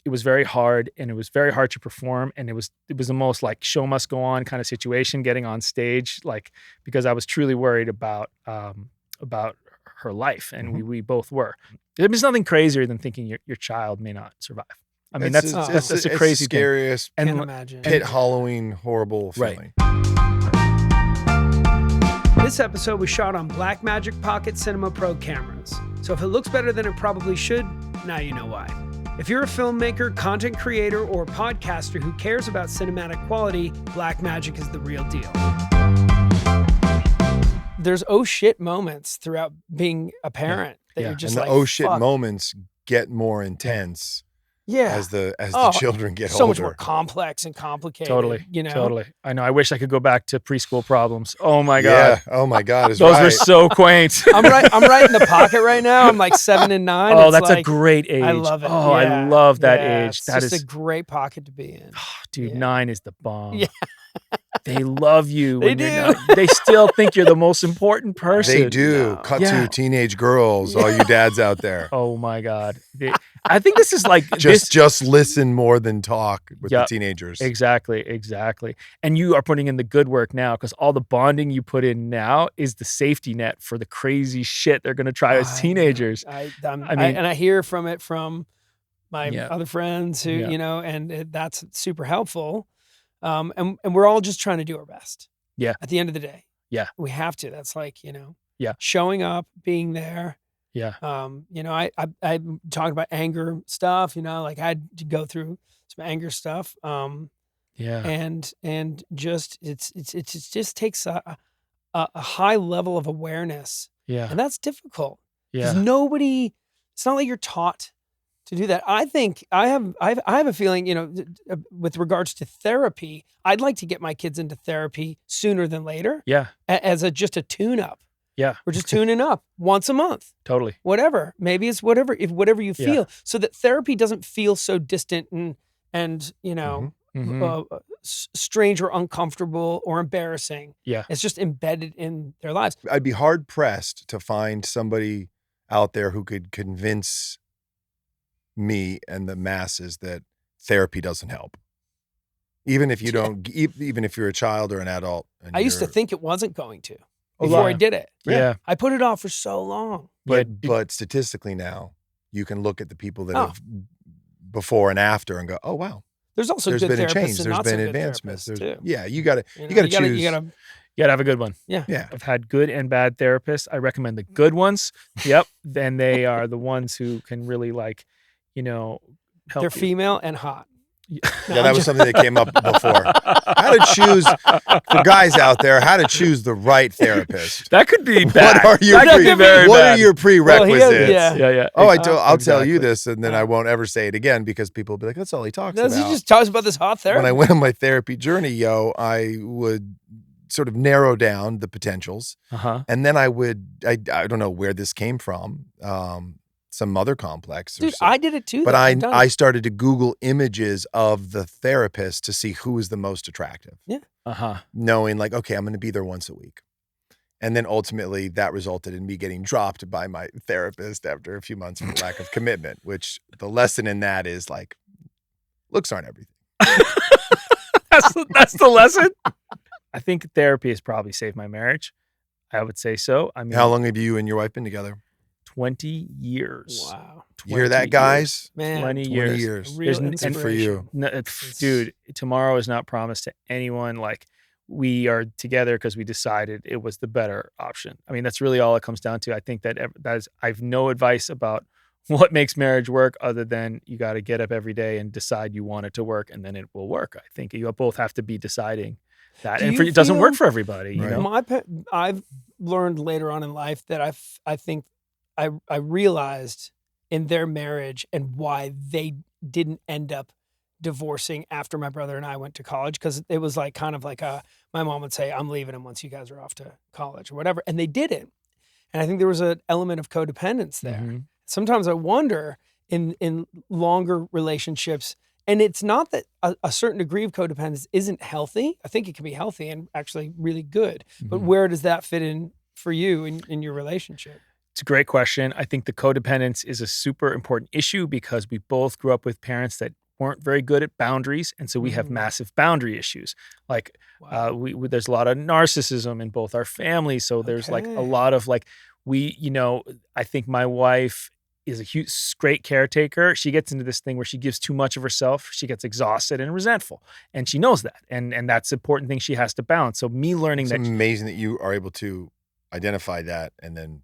it was very hard, and it was very hard to perform. And it was the most like show must go on kind of situation getting on stage, like, because I was truly worried about her life. And we both were. There's nothing crazier than thinking your child may not survive. I mean, that's a crazy the scariest, thing. Can't imagine. Pit Halloween, horrible feeling. This episode was shot on Blackmagic Pocket Cinema Pro cameras. So if it looks better than it probably should, now you know why. If you're a filmmaker, content creator, or podcaster who cares about cinematic quality, Blackmagic is the real deal. There's oh shit moments throughout being a parent that you're just and like, the oh shit fuck. moments get more intense as the children get so older. much more complex and complicated. Totally. You know? Totally. I know. I wish I could go back to preschool problems. Oh my God. Yeah. Oh my God. Those were so quaint. I'm right in the pocket right now. I'm like 7 and 9. Oh, It's that's a like, great age. I love it. Oh, Yeah. I love that Yeah, age. It's That just is a great pocket to be in. dude, Yeah. 9 is the bomb. Yeah. They love you. They when you're do. not- they still think you're the most important person. They do. No. Cut Yeah. to teenage girls, all you dads out there. Oh my God. I think this is like Just listen more than talk with the Yep. teenagers. Exactly. And you are putting in the good work now because all the bonding you put in now is the safety net for the crazy shit they're going to try as teenagers. I hear from my other friends who, you know, and that's super helpful. And we're all just trying to do our best. Yeah. At the end of the day. Yeah. We have to. That's like, you know, Yeah. showing up, being there. Yeah. You know, I talked about anger stuff, you know, like I had to go through some anger stuff. And just it just takes a high level of awareness. Yeah. And that's difficult. Yeah. Because it's not like you're taught to do that. I think I have a feeling, you know, with regards to therapy, I'd like to get my kids into therapy sooner than later. Yeah. As just a tune up. Yeah. We're just tuning up once a month. Totally. Whatever. Maybe it's whatever you feel. So that therapy doesn't feel so distant and you know, strange or uncomfortable or embarrassing. Yeah. It's just embedded in their lives. I'd be hard pressed to find somebody out there who could convince me and the masses that therapy doesn't help. Even if you don't, even if you're a child or an adult. And I used to think it wasn't going to Oh, before yeah. I did it. Yeah. I put it off for so long. But statistically now, you can look at the people that have before and after and go, oh wow, There's also there's good been a therapists change. and There's not so been good advancements. therapists, too. Yeah, you got to You choose. You gotta You gotta have a good one. Yeah. I've had good and bad therapists. I recommend the good ones. Yep. Then they are the ones who can really like, you know, help They're you. female and hot. Yeah, that was something that came up before. How to choose, for guys out there, how to choose the right therapist. That could be bad. What are your, That could be very what bad. are your prerequisites? Yeah. Oh, I'll tell you Exactly. this, and then I won't ever say it again because people will be like, that's all he talks He about. just talks about this hot therapy. When I went on my therapy journey, I would sort of narrow down the potentials. And then I don't know where this came from, some mother complex. Dude, I did it too. But I started to Google images of the therapist to see who was the most attractive. Yeah. Knowing like, okay, I'm going to be there once a week. And then ultimately that resulted in me getting dropped by my therapist after a few months for lack of commitment, which the lesson in that is like, looks aren't everything. That's the lesson. I think therapy has probably saved my marriage. I would say so. I mean, How long have you and your wife been together? 20 years. Wow. You hear that, guys? Man. 20 20 years. years. Real And for you. No, dude, tomorrow is not promised to anyone. Like, we are together because we decided it was the better option. I mean, that's really all it comes down to. I think that I've no advice about what makes marriage work other than you got to get up every day and decide you want it to work, and then it will work. I think you both have to be deciding that. And it doesn't work for everybody. You know? I've learned later on in life that I think I realized in their marriage and why they didn't end up divorcing after my brother and I went to college, because it was like kind of like my mom would say, I'm leaving him once you guys are off to college or whatever. And they didn't. And I think there was an element of codependence there. Sometimes I wonder in longer relationships, and it's not that a certain degree of codependence isn't healthy. I think it can be healthy and actually really good. But where does that fit in for you in your relationship? It's a great question. I think the codependence is a super important issue because we both grew up with parents that weren't very good at boundaries. And so we have massive boundary issues. Like there's a lot of narcissism in both our families. So there's like a lot of like, I think my wife is a great caretaker. She gets into this thing where she gives too much of herself. She gets exhausted and resentful. And she knows that. And that's an important thing she has to balance. So me learning It's amazing that you are able to identify that and then,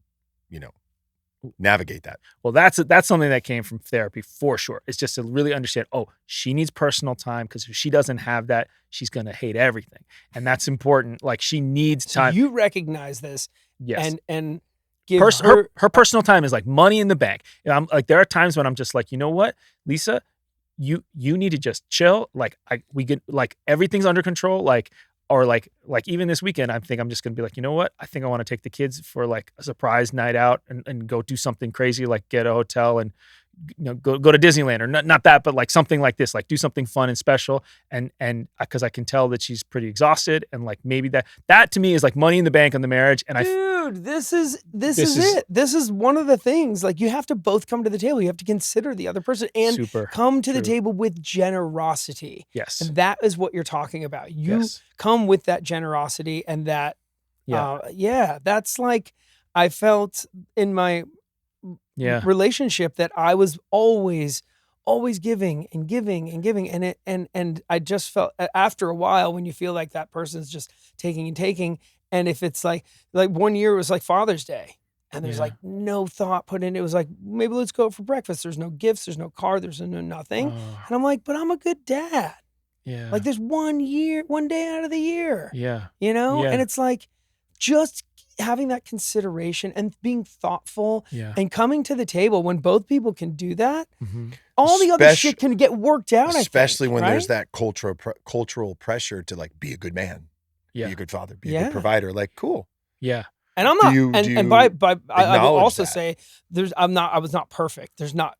navigate that? Well, that's something that came from therapy for sure. It's just to really understand, oh, she needs personal time, because if she doesn't have that, she's going to hate everything. And that's important. Like, she needs time. So you recognize this, Yes. and give her her personal time is like money in the bank. And I'm like, there are times when I'm just like, you know what, Lisa, you need to just chill. Like, we get, like, everything's under control. Like, or like even this weekend, I think I'm just going to be like, you know what? I think I want to take the kids for like a surprise night out and go do something crazy, like get a hotel and, you know, go to Disneyland, or not that, but like something like this, like do something fun and special. And because I can tell that she's pretty exhausted, and like maybe that to me is like money in the bank on the marriage. And dude, this is it. This is one of the things. Like, you have to both come to the table. You have to consider the other person and come to the table with generosity. Yes. And that is what you're talking about. You come with that generosity and that, that's like, I felt in my relationship that I was always giving and giving and giving. And I just felt, after a while, when you feel like that person's just taking and taking, and if it's like 1 year it was like Father's Day, and there's like no thought put in it. It was like, maybe let's go out for breakfast. There's no gifts, there's no car, there's no nothing. And I'm like, but I'm a good dad. Yeah. Like, there's 1 day out of the year. Yeah. You know? Yeah. And it's like, just having that consideration and being thoughtful and coming to the table when both people can do that. Mm-hmm. All the other shit can get worked out. Especially when there's that cultural pressure to like be a good man, be a good father, be a good provider. Like, cool. Yeah. And I'm not. I will also say, I was not perfect. There's not.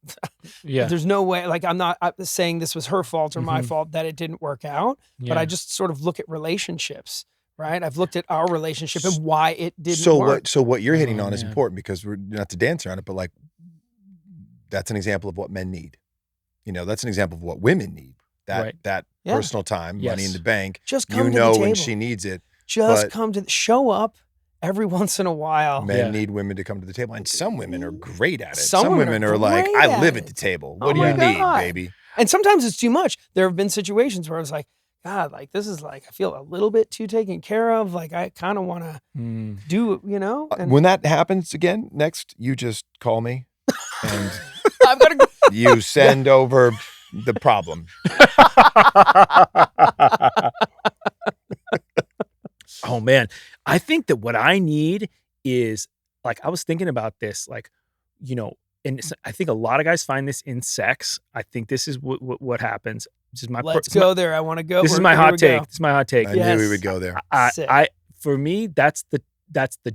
There's no way. Like, I'm not saying this was her fault or my fault that it didn't work out. But I just sort of look at relationships. Right, I've looked at our relationship and why it didn't work. So what you're hitting on is important, because we're not to dance around it, but like, that's an example of what men need. You know, that's an example of what women need. That personal time, money in the bank. Just come to the table when she needs it. Just show up every once in a while. Men need women to come to the table, and some women are great at it. Some women are like, I live at the table. What do you need, baby? And sometimes it's too much. There have been situations where I was like, God, like, this is like, I feel a little bit too taken care of. Like, I kind of want to do, you know. And when that happens again, next, you just call me and I've got to. You send over the problem. Oh man, I think that what I need is, like, I was thinking about this, like, you know, and I think a lot of guys find this in sex. I think this is what happens. This is my Let's go there. I want to go. This is my hot take. This is my hot take. I knew we would go there. For me, that's the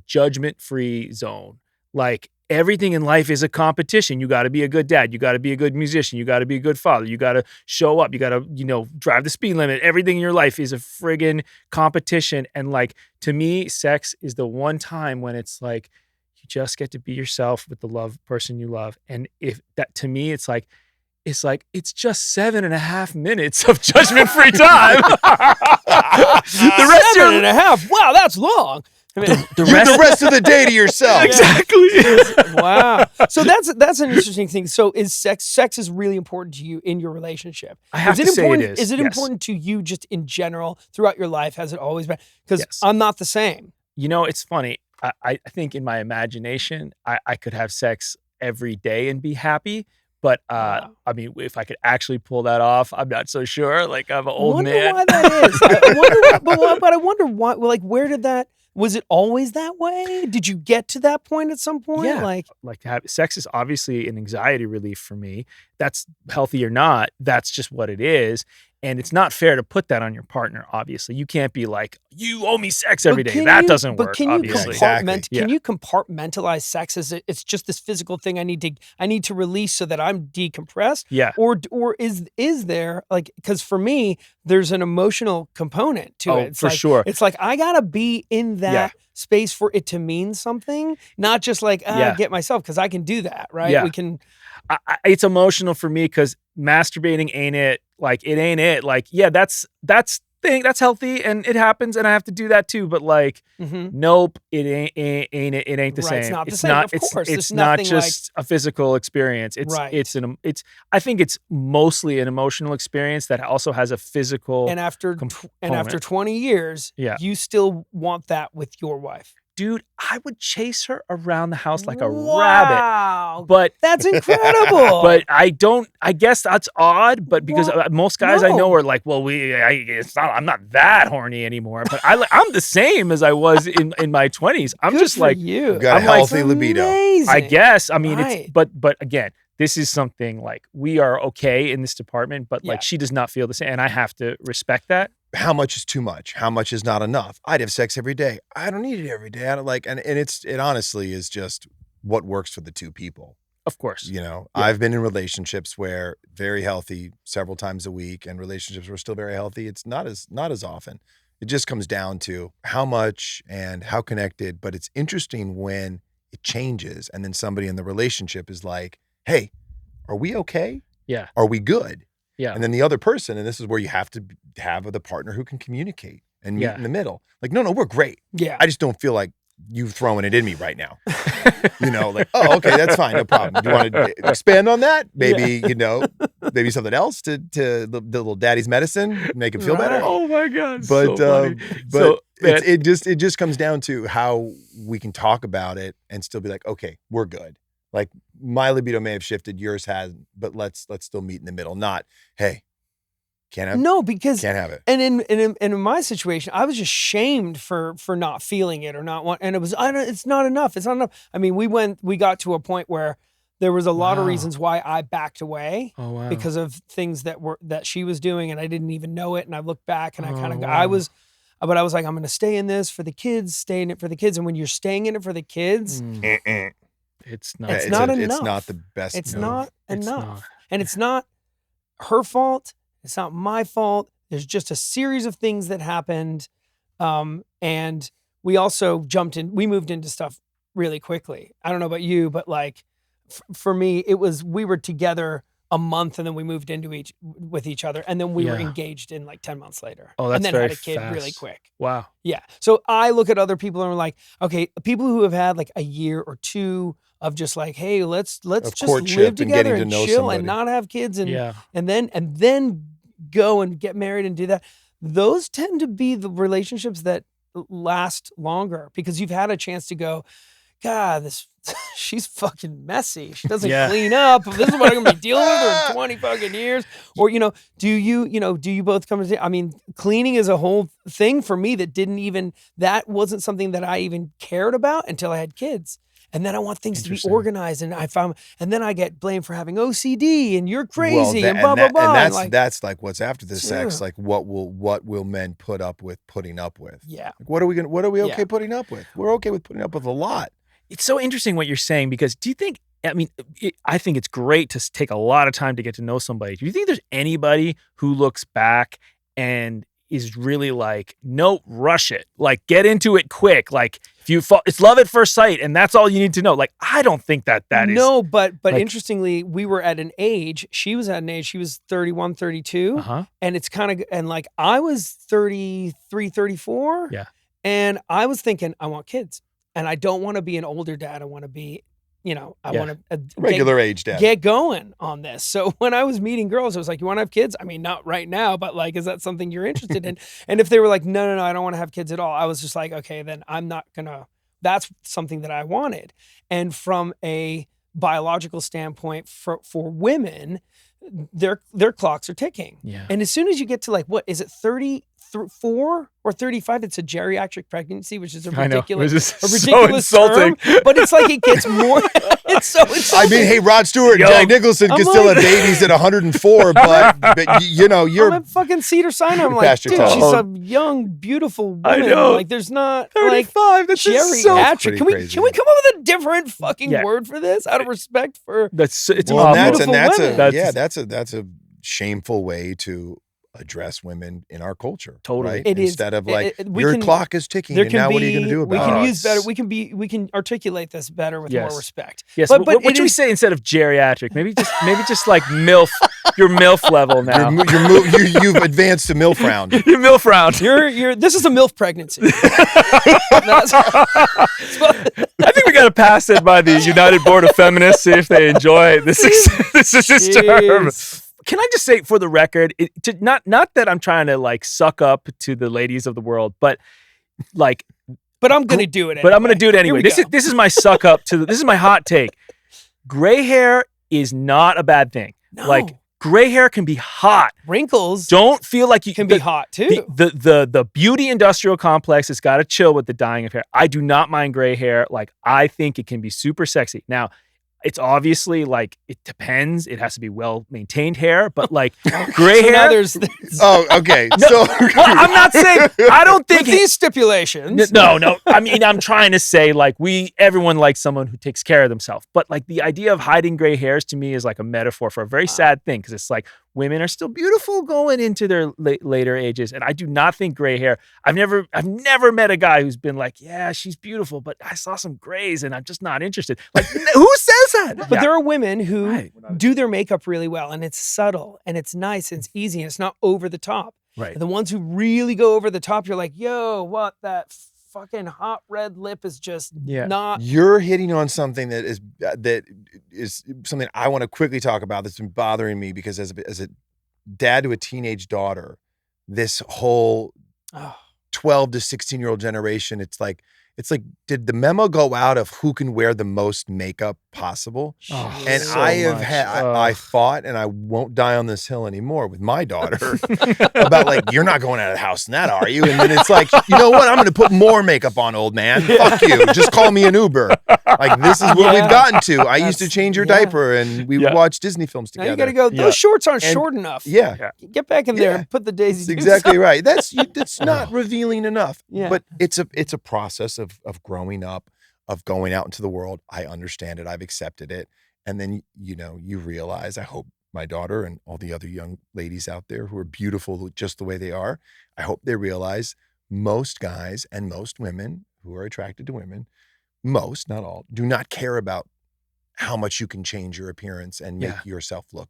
judgment-free zone. Like, everything in life is a competition. You got to be a good dad. You got to be a good musician. You got to be a good father. You got to show up. You got to, you know, drive the speed limit. Everything in your life is a friggin' competition. And like, to me, sex is the one time when it's like, you just get to be yourself with the person you love. And if that, to me, it's just 7.5 minutes of judgment-free time. The rest 7.5. Wow, that's long. I mean, the rest of the day to yourself. Exactly. Wow. So that's an interesting thing. So is sex is really important to you in your relationship? I have to say it is. Is it important to you just in general throughout your life? Has it always been? Because I'm not the same. You know, it's funny. I think in my imagination, I could have sex every day and be happy. But I mean, if I could actually pull that off, I'm not so sure. Like, I'm an old man. I wonder why that is. I wonder why. Well, like, where did that? Was it always that way? Did you get to that point at some point? Yeah. Like sex is obviously an anxiety relief for me. That's healthy or not. That's just what it is. And it's not fair to put that on your partner, obviously. You can't be like, you owe me sex every day. That doesn't work, obviously. Can you compartmentalize sex as it's just this physical thing I need to release so that I'm decompressed? Yeah. Or is there, like, because for me, there's an emotional component to it. It's for like, sure. It's like, I got to be in that space for it to mean something, not just like, get myself, because I can do that, right? Yeah. We can. It's emotional for me because masturbating ain't it. Like, it ain't it. Like, yeah, that's healthy and it happens and I have to do that too. But like, nope, it ain't the same. It's not the same. Of course, it's not just a physical experience. I think it's mostly an emotional experience that also has a physical. And after 20 years, you still want that with your wife. dude, I would chase her around the house like a rabbit. Wow. But That's incredible. but I guess that's odd, but because most guys I know No. are like, well, I'm not that horny anymore. But I'm the same as I was in my 20s. I'm Good just for like, you. You got a I'm like, healthy libido. Amazing. I guess. I mean, Right. it's but again, this is something like we are okay in this department, but like Yeah. she does not feel the same, and I have to respect that. How much is too much? How much is not enough? I'd have sex every day. I don't need it every day. I don't like, and it honestly is just what works for the two people. Of course. You know, Yeah. I've been in relationships where very healthy several times a week, and relationships were still very healthy. It's not as often. It just comes down to how much and how connected. But it's interesting when it changes, and then somebody in the relationship is like, "Hey, are we okay? Yeah. Are we good?" Yeah. And then the other person, and this is where you have to have the partner who can communicate and meet Yeah. in the middle. Like, no, we're great. Yeah. I just don't feel like you throwing it in me right now. You know, like, oh, okay, that's fine, no problem. Do you want to expand on that? Maybe, maybe something else to the little daddy's medicine, make him feel better. Right. Oh my God. But so funny. but man, it just comes down to how we can talk about it and still be like, okay, we're good. Like my libido may have shifted, yours hasn't, but let's still meet in the middle. Not, hey, can't have it. And in my situation, I was just shamed for not feeling it or not want, and it's not enough. It's not enough. I mean, we got to a point where there was a lot of Wow. reasons why I backed away oh wow. because of things that she was doing, and I didn't even know it. And I looked back, and I kind of wow. I was like, I'm going to stay in this for the kids, stay in it for the kids. And when you're staying in it for the kids, It's not. It's not It's enough. not the best. it's move. not It's enough. not. And it's not her fault. It's not my fault. There's just a series of things that happened. And we also we moved into stuff really quickly. I don't know about you, but like for me, we were together a month and then we moved into with each other. And then we were Yeah. engaged in like 10 months later. Oh, that's and then very had a kid really fast. quick. Wow. Yeah. So I look at other people and I'm like, okay, people who have had like a year or two of just like, hey, let's just courtship live and together getting to and know chill somebody. and not have kids and Yeah. and then go and get married and do that. Those tend to be the relationships that last longer because you've had a chance to go, God, she's fucking messy. She doesn't Yeah. clean up. This is what I'm gonna be dealing with her in 20 fucking years. Or, do you both come to, I mean, cleaning is a whole thing for me that wasn't something that I even cared about until I had kids. And then I want things to be Interesting. organized, and and then I get blamed for having OCD, and you're crazy, Well, and blah blah blah. And that's like what's after the sex. Yeah. Like what will men put up with putting up with? Yeah. Like, what are we okay Yeah. putting up with? We're okay with putting up with a lot. It's so interesting what you're saying because do you think? I mean, I think it's great to take a lot of time to get to know somebody. Do you think there's anybody who looks back and is really like, nope, rush it, like get into it quick, like if you fall, it's love at first sight, and that's all you need to know. Like, I don't think that is. No, but like- interestingly, we were at an age. She was at an age. She was 31, 32, Uh-huh. and it's kind of and like I was 33, 34. Yeah. And I was thinking, I want kids, and I don't want to be an older dad. I want to be, I Yeah. want to Regular age dad. get going on this. So when I was meeting girls, I was like, you want to have kids? I mean, not right now, but like, is that something you're interested in? And if they were like, no, I don't want to have kids at all. I was just like, okay, then I'm not gonna, that's something that I wanted. And from a biological standpoint for women, their clocks are ticking. Yeah. And as soon as you get to like, what is it, 34 or 35, it's a geriatric pregnancy, which is a I know. ridiculous, This is a so ridiculous insulting. term, but it's like it gets more, it's so I insulting. mean, hey, Rod Stewart and Yo. Jack Nicholson I'm can still like- have babies at 104, but you're I'm at fucking Cedar Sinai. I'm You're like, past your dude, time. she's a young, beautiful woman. I know. Like, there's not like 35. That's just so. geriatric. pretty Can we crazy. come up with a different fucking Yeah. word for this out of respect for? It's well, awful. and Beautiful that's women. that's a shameful way to address women in our culture. Totally. Right? It is. Instead of like We your can- clock is ticking, There and can now be. what are you going to do we about can it? use better. We can articulate this better with Yes. more respect. Yes. But what it should we is- say instead of geriatric? Maybe just like MILF. Your MILF level now. You've advanced to MILF round. Your MILF round. This is a MILF pregnancy. That's I think we got to pass it by the United Board of Feminists, see if they enjoy this term. Jeez. Can I just say, for the record, not that I'm trying to like suck up to the ladies of the world, but like But I'm gonna do it. Anyway. But I'm gonna do it anyway. Here we go. This is my suck up to this is my hot take. Gray hair is not a bad thing. No. Like gray hair can be hot. Wrinkles Don't feel like you can be hot too. The beauty industrial complex has got to chill with the dyeing of hair. I do not mind gray hair. Like I think it can be super sexy. Now, it's obviously like it depends. It has to be well maintained hair, but like gray So hair. now there's Oh, okay. No, So well, I'm not saying I don't think with these stipulations. No. I mean, I'm trying to say like everyone likes someone who takes care of themselves. But like the idea of hiding gray hairs to me is like a metaphor for a very sad thing because it's like women are still beautiful going into their later ages, and I do not think gray hair. I've never met a guy who's been like, yeah, she's beautiful, but I saw some grays and I'm just not interested. Like, who says that? But there are women who Right. do their makeup really well, and it's subtle, and it's nice, and it's easy, and it's not over the top. Right. And the ones who really go over the top, you're like, yo, what? That fucking hot red lip is just not. you're hitting on something that is something I want to quickly talk about that's been bothering me because as a dad to a teenage daughter, this whole 12 to 16-year-old generation, it's like, did the memo go out of who can wear the most makeup possible? Oh, And so I have much. I thought, and I won't die on this hill anymore with my daughter, about like, you're not going out of the house in that, are you? And then it's like, you know what? I'm going to put more makeup on, old man. Fuck you. Just call me an Uber. Like, this is where we've gotten to. I used to change your diaper and we would watch Disney films Now together. you got to go. Those shorts aren't short enough. Yeah. Get back in there and put the daisy. That's exactly right. That's not revealing enough. Yeah. But it's a process of growing up, of going out into the world. I understand it. I've accepted it. And then, you realize, I hope my daughter and all the other young ladies out there who are beautiful just the way they are, I hope they realize most guys and most women who are attracted to women, most, not all, do not care about how much you can change your appearance and make yourself look.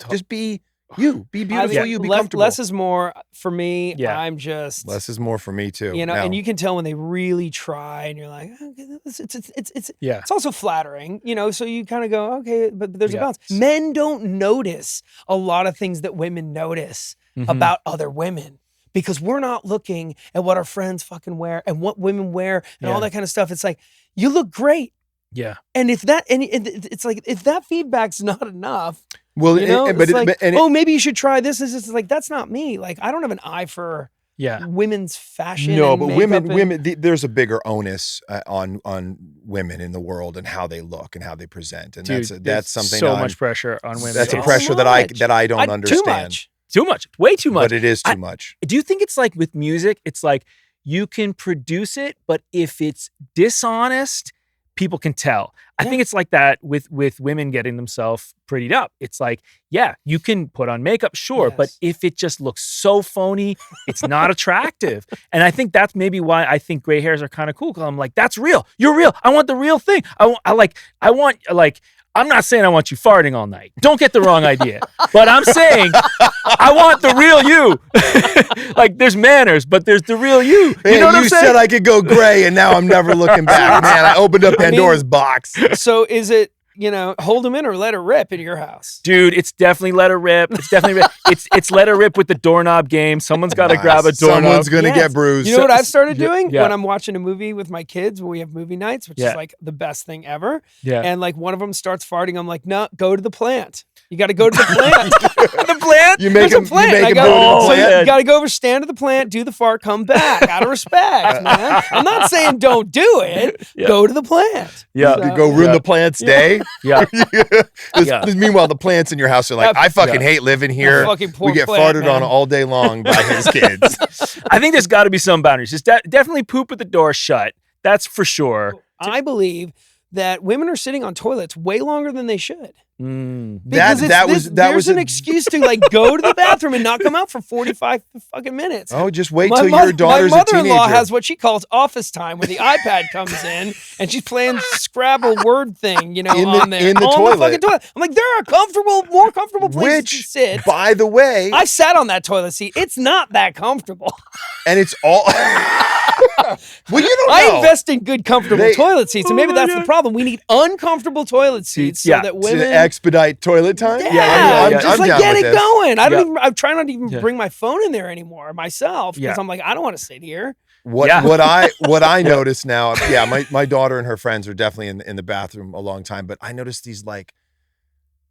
Just be you. Be beautiful. You be comfortable. Less is more for me. Yeah. I'm just Less is more for me too. and you can tell when they really try, and you're like, okay, it's also flattering, So you kind of go, okay, but there's a balance. Men don't notice a lot of things that women notice about other women. Because we're not looking at what our friends fucking wear and what women wear and all that kind of stuff. It's like, you look great. Yeah. And it's like, if that feedback's not enough, well, maybe you should try this. It's like, that's not me. Like, I don't have an eye for women's fashion. No, and but makeup women, there's a bigger onus on women in the world and how they look and how they present. And that's something so much pressure on women. That's a pressure that I don't understand. Too much. Way too much. But it is too much. Do you think it's like with music, it's like you can produce it, but if it's dishonest, people can tell. I think it's like that with women getting themselves prettied up. It's like, you can put on makeup, sure, but if it just looks so phony, it's not attractive. And I think that's maybe why I think gray hairs are kind of cool. Because I'm like, that's real. You're real. I want the real thing. I'm not saying I want you farting all night. Don't get the wrong idea. But I'm saying I want the real you. Like, there's manners, but there's the real you. You know what I'm saying? You said I could go gray, and now I'm never looking back. Man, I opened up Pandora's box. So is it, hold them in or let her rip in your house? Dude, it's definitely let her rip. It's definitely rip. It's let her rip with the doorknob game. Someone's got to grab a doorknob. Someone's going to get bruised. You know what I've started doing? When I'm watching a movie with my kids, when we have movie nights, which is like the best thing ever. Yeah. And like one of them starts farting. I'm like, no, go to the plant. You got to go to the plant. The plant? You make him go to the So plant. you got to go over, stand at the plant, do the fart, come back. Out of respect, man. I'm not saying don't do it. Go to the plant. Yeah. You go ruin the plant's day. Yeah. Meanwhile, the plants in your house are like, I fucking hate living here. We get farted on all day long by his kids. I think there's got to be some boundaries. Just definitely poop with the door shut. That's for sure. I believe that women are sitting on toilets way longer than they should. That was an excuse to like go to the bathroom and not come out for 45 fucking minutes. Oh, just wait till your daughter's my a teenager. mother-in-law has what she calls office time, where the iPad comes in and she's playing Scrabble word thing, on there in the on toilet. the fucking toilet. I'm like, there are more comfortable places to sit. By the way, I sat on that toilet seat. It's not that comfortable. And it's all. Well, you don't know. I invest in good, comfortable toilet seats, and maybe that's the problem. We need uncomfortable toilet seats so that women to expedite toilet time. I'm just like, get it going. I don't Yeah. even. I'm trying not to even bring my phone in there anymore myself because I'm like, I don't want to sit here. What Yeah. what I notice now, my daughter and her friends are definitely in the bathroom a long time, but I noticed these like,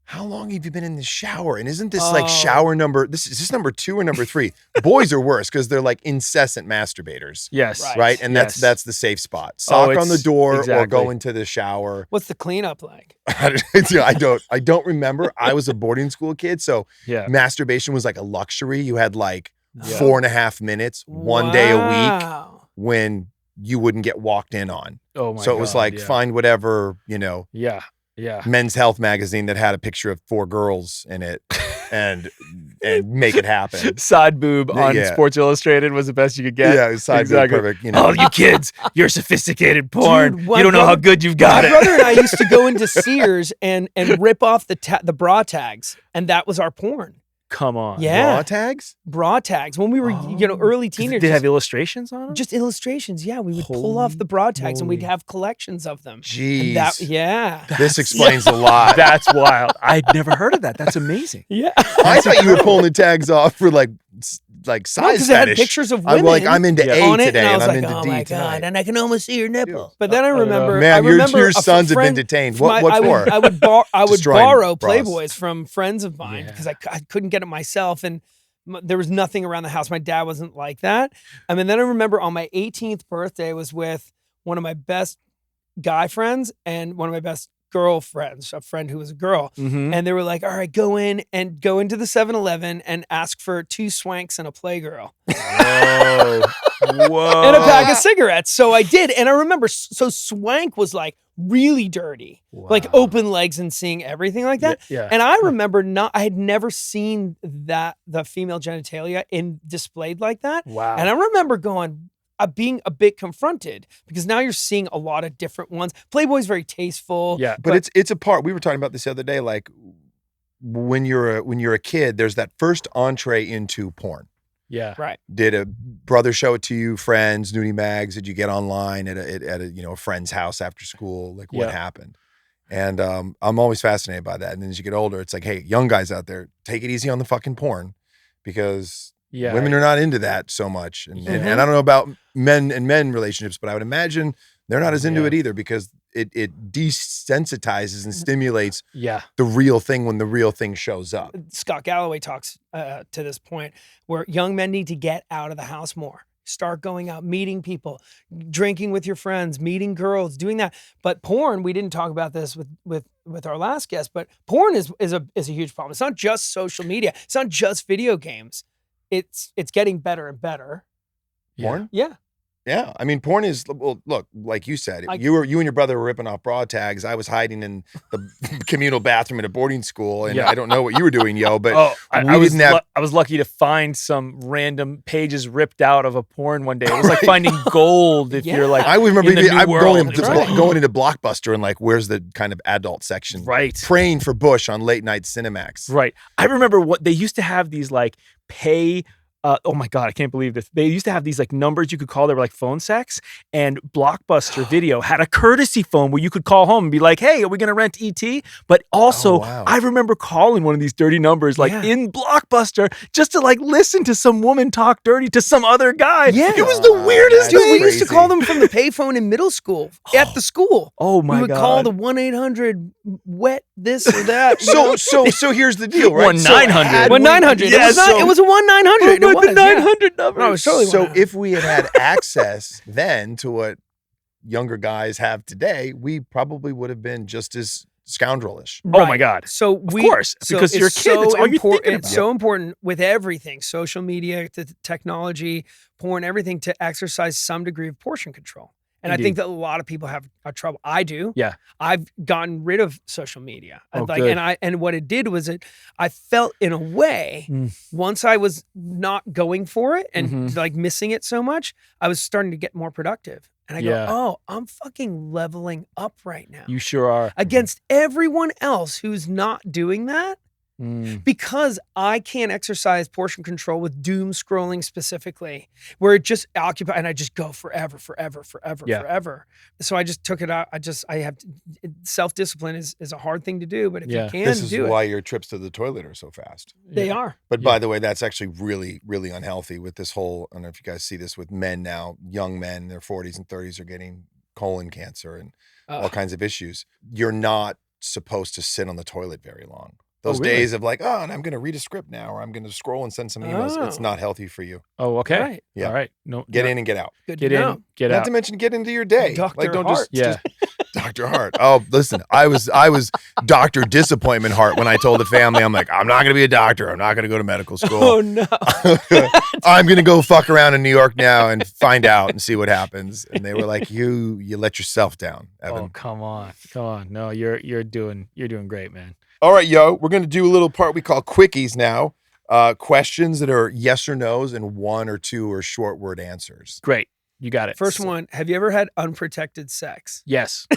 how long have you been in the shower? And isn't this like shower number? Is this number 2 or number 3? Boys are worse because they're like incessant masturbators. Yes. Right. And Yes. that's the safe spot. Sock on the door or exactly. go into the shower. What's the cleanup like? I don't remember. I was a boarding school kid, so Yeah. masturbation was like a luxury. You had like Yeah. 4.5 minutes, one day a week Wow. when you wouldn't get walked in on. Oh my So it was God, like yeah. find whatever, Yeah. Yeah. Men's Health magazine that had a picture of 4 girls in it and make it happen. Side boob on Yeah. Sports Illustrated was the best you could get. Yeah, it was side Exactly. boob, perfect. Oh, you kids, you're sophisticated porn. Dude, You don't know how good you've got My it. brother and I used to go into Sears and rip off the bra tags, and that was our porn. Come on. Yeah. Raw tags? Bra tags when we were early Did teenagers. they have illustrations on them? just illustrations. Yeah, we would pull Holy off the bra tags and we'd moly. have collections of them. Jeez. And that, yeah. This explains a lot. That's wild. I'd never heard of that. That's amazing. Yeah. I thought you were pulling the tags off for like size Because it had fetish. pictures of I'm women like, I'm into Yeah. A on it, today, and I and was I'm like, into oh D my tonight. God, and I can almost see your nipple. But then I I don't know. remember, Man, I your remember sons have been detained. What I for? would Destroying borrow bras. Playboys from friends of mine because I couldn't get it myself, and there was nothing around the house. My dad wasn't like that. I mean, then I remember on my 18th birthday, I was with one of my best guy friends and one of my best girlfriends, a friend who was a girl. Mm-hmm. And they were like, all right, go into the 7-Eleven and ask for 2 swanks and a Playgirl. Whoa. Whoa. And a pack of cigarettes. So I did. And I remember, so swank was like really dirty, like open legs and seeing everything like that. Yeah. And I remember I had never seen the female genitalia displayed like that. Wow. And I remember being a bit confronted because now you're seeing a lot of different ones. Playboy's very tasteful. Yeah. But it's a part. We were talking about this the other day. Like when you're a kid, there's that first entree into porn. Yeah. Right. Did a brother show it to you? Friends, nudie mags? Did you get online at a friend's house after school? Like what happened? And I'm always fascinated by that. And then as you get older, it's like, hey, young guys out there, take it easy on the fucking porn because women are not into that so much. And I don't know about men and men relationships, but I would imagine they're not as into it either because it desensitizes and stimulates the real thing when the real thing shows up. Scott Galloway talks to this point where young men need to get out of the house more. Start going out, meeting people, drinking with your friends, meeting girls, doing that. But porn, we didn't talk about this with our last guest, but porn is a huge problem. It's not just social media. It's not just video games. It's getting better and better. Porn? Yeah. Yeah, I mean, porn is, well, look, like you said, you and your brother were ripping off bra tags. I was hiding in the communal bathroom at a boarding school, and I don't know what you were doing, yo, but I was lucky to find some random pages ripped out of a porn one day. It was like finding gold if you're like, I remember in the new I'm world. going into Blockbuster and like, where's the kind of adult section? Right. Praying for Bush on late night Cinemax. Right. I remember what they used to have these like pay. Oh my God, I can't believe this. They used to have these like numbers you could call. They were like phone sex, and Blockbuster Video had a courtesy phone where you could call home and be like, hey, are we going to rent ET? But also, I remember calling one of these dirty numbers like in Blockbuster just to like listen to some woman talk dirty to some other guy. Yeah. It was the weirdest Dude, thing. we used to call them from the payphone in middle school at the school. Oh my God. We would call the 1-800 wet this or that. So here's the deal, right? 1-900. 1-900. Yes, it was a 1-900. The 900 number. No, it was totally So 1-900. if we had access then to what younger guys have today, we probably would have been just as scoundrelish. Oh my God. So of course, because you're a kid, that's all you're thinking about. It's so important with everything, social media, technology, porn, everything, to exercise some degree of portion control. And Indeed. I think that a lot of people have trouble. I do. Yeah. I've gotten rid of social media. Oh, good. And what it did was I felt in a way, once I was not going for it and like missing it so much, I was starting to get more productive. And I go, oh, I'm fucking leveling up right now. You sure are. Against everyone else who's not doing that. because I can't exercise portion control with doom scrolling specifically, where it just occupies and I just go forever. So I just took it out. I have self-discipline is a hard thing to do, but if you can this is do why it, your trips to the toilet are so fast. they are. But by the way, that's actually really, really unhealthy with this whole, I don't know if you guys see this with men now, young men in their 40s and 30s are getting colon cancer and all kinds of issues. You're not supposed to sit on the toilet very long. Those really? days of like, and I'm going to read a script now, or I'm going to scroll and send some emails. It's not healthy for you. Oh, okay. Right. Yeah. All right. No, Get in and get out. Good get to know. in, get Not out. to mention get into your day. Dr. Like don't Hart. just Dr. Hart. Oh, listen, I was Dr. Disappointment Hart when I told the family, I'm like, I'm not going to be a doctor. I'm not going to go to medical school. Oh no. I'm going to go fuck around in New York now and find out and see what happens. And they were like, you let yourself down, Evan. Oh, come on. No, you're doing great, man. All right, yo, we're going to do a little part we call quickies now. Questions that are yes or no's and 1 or 2 or short word answers. Great. You got it. First one, have you ever had unprotected sex? Yes.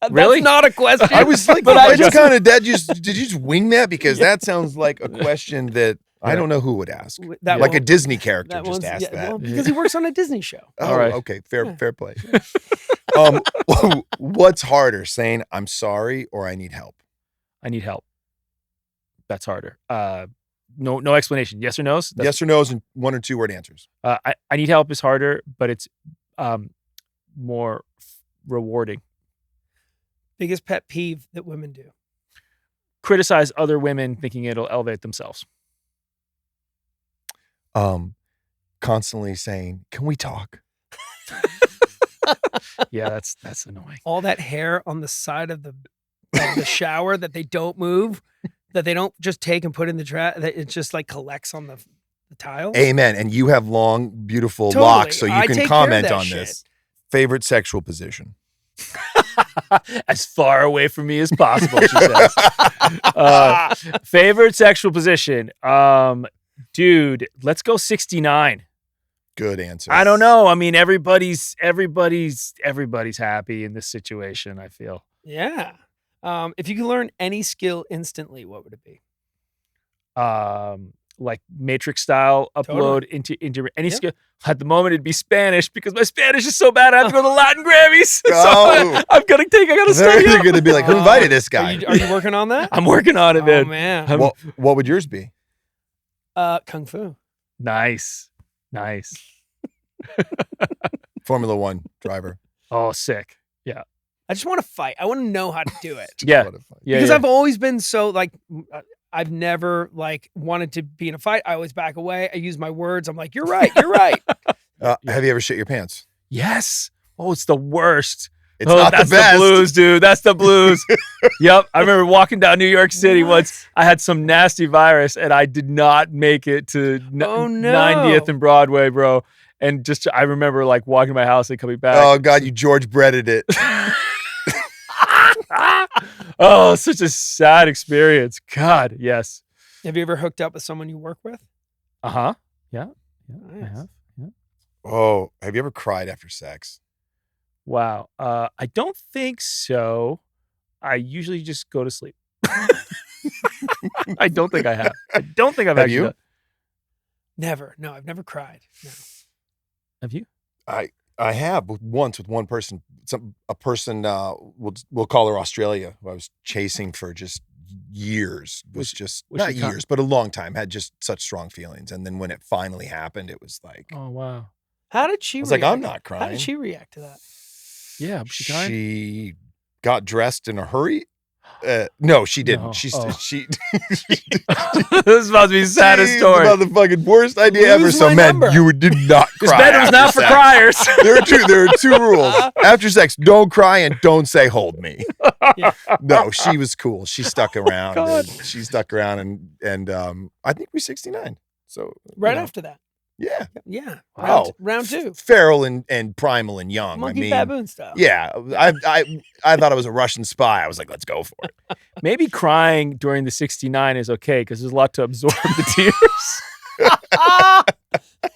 That's not a question. I was like, but I I just just kind of, did you just wing that? Because that sounds like a question that I don't know who would ask. That like one- a Disney character that just one's- asked that. well, because he works on a Disney show. Oh, All right. okay. Fair play. What's harder, saying I'm sorry or I need help? I need help. That's harder. No explanation. Yes or no's? Yes or no's and 1 or 2 word answers. I need help is harder, but it's more rewarding. Biggest pet peeve that women do. Criticize other women thinking it'll elevate themselves. Constantly saying, can we talk? Yeah, that's annoying. All that hair on the side of the shower that they don't move, that they don't just take and put in the trash, that it just like collects on the tiles. Amen. And you have long, beautiful Totally. locks, so you I can take comment care of on that this. Favorite sexual position? As far away from me as possible, she says. Favorite sexual position? Dude, let's go 69. Good answer. I don't know. I mean, everybody's happy in this situation, I feel. Yeah. If you could learn any skill instantly, what would it be? Like Matrix style upload into any skill. At the moment, it'd be Spanish because my Spanish is so bad. I have to go to the Latin Grammys. Oh. So I gotta study. They're going to be like, who invited this guy? Are you working on that? I'm working on it, man. Oh man. What would yours be? Kung Fu. Nice. Formula One driver. Oh, sick. Yeah. I just want to fight. I want to know how to do it. Yeah. Because I've always been so like, I've never like wanted to be in a fight. I always back away. I use my words. I'm like, you're right. Have you ever shit your pants? Yes. Oh, it's the worst. It's not that's the best. Blues, dude. That's the blues. Yep. I remember walking down New York City once. I had some nasty virus and I did not make it to 90th and Broadway, bro. And just, I remember like walking to my house and coming back. Oh, God, you George Breaded it. Oh, such a sad experience. God, yes. Have you ever hooked up with someone you work with? Uh-huh. Yeah. Nice. I have. Yeah. Oh, have you ever cried after sex? Wow. I don't think so. I usually just go to sleep. I don't think I have. I don't think I've Have actually you? done- Never. No, I've never cried. No. Have you? I have once with one person. A person we'll call her Australia, who I was chasing for just years. Was just was not she years, but a long time. Had just such strong feelings, and then when it finally happened, it was like Oh, wow. How did she I was react? like, I'm not crying. How did she react to that? Yeah. Was she kind? She got dressed in a hurry. No, she didn't. No. She Oh. she This is about to be the saddest She's story. about the fucking worst idea ever. Lose So, my man, number. you did not This cry. bedroom's not after for sex. criers. There are two rules. After sex, don't cry and don't say hold me. Yeah. No, she was cool. She stuck around. God. And she stuck around and I think we're 69. So Right you know, after that. yeah. Yeah. Wow. Round two. Feral and primal and young. Monkey I mean, baboon style. yeah. I thought I was a Russian spy. I was like, let's go for it. Maybe crying during the 69 is okay because there's a lot to absorb the tears.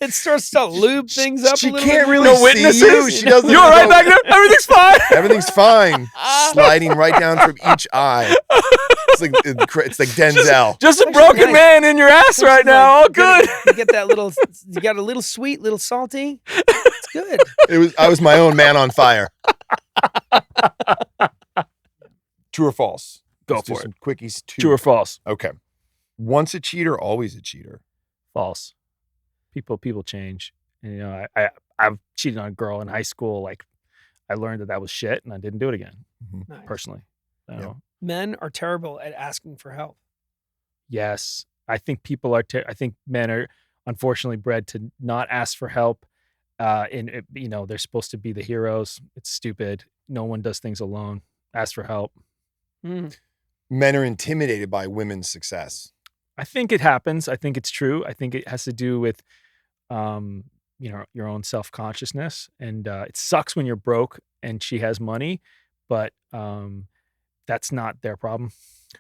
It starts to lube things up She a little can't bit. really No see witnesses. you. She doesn't. You all right back there? Everything's fine. Everything's fine. Sliding right down from each eye. It's like Denzel. Just a Actually, broken nice. man in your ass right now. All good. You get that little. You got a little sweet, little salty. It's good. I was my own man on fire. True or false? Go Let's do for it. some quickies. True or false? Okay. Once a cheater, always a cheater. False. People change. And, you know, I've cheated on a girl in high school. Like, I learned that was shit, and I didn't do it again. Nice. Personally. So, Yeah. Men are terrible at asking for help. yes, I think people are. I think men are unfortunately bred to not ask for help. You know, they're supposed to be the heroes. It's stupid. No one does things alone. Ask for help. Mm. Men are intimidated by women's success. I think it happens. I think it's true. I think it has to do with, you know, your own self-consciousness. And it sucks when you're broke and she has money, but that's not their problem.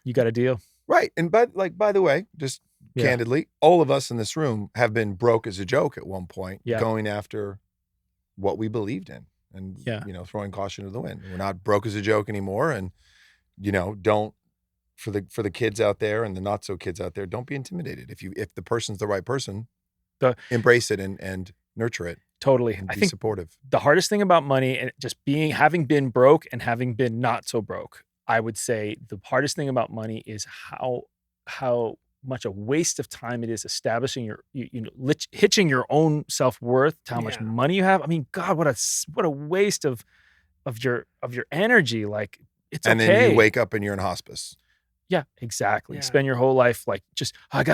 You got a deal. Right. And by the way, just Yeah. candidly, all of us in this room have been broke as a joke at one point, Yeah. going after what we believed in and, Yeah. you know, throwing caution to the wind. We're not broke as a joke anymore. And, you know, don't, for the kids out there and the not so kids out there, don't be intimidated. If the person's the right person, embrace it and nurture it. Totally. And I be think supportive. the hardest thing about money and just having been broke and having been not so broke, I would say the hardest thing about money is how much a waste of time it is establishing hitching your own self-worth to how much Yeah. money you have. I mean, God, what a waste of your energy. Like, it's And okay. then you wake up and you're in hospice. Yeah, exactly. Yeah. Spend your whole life like just I'll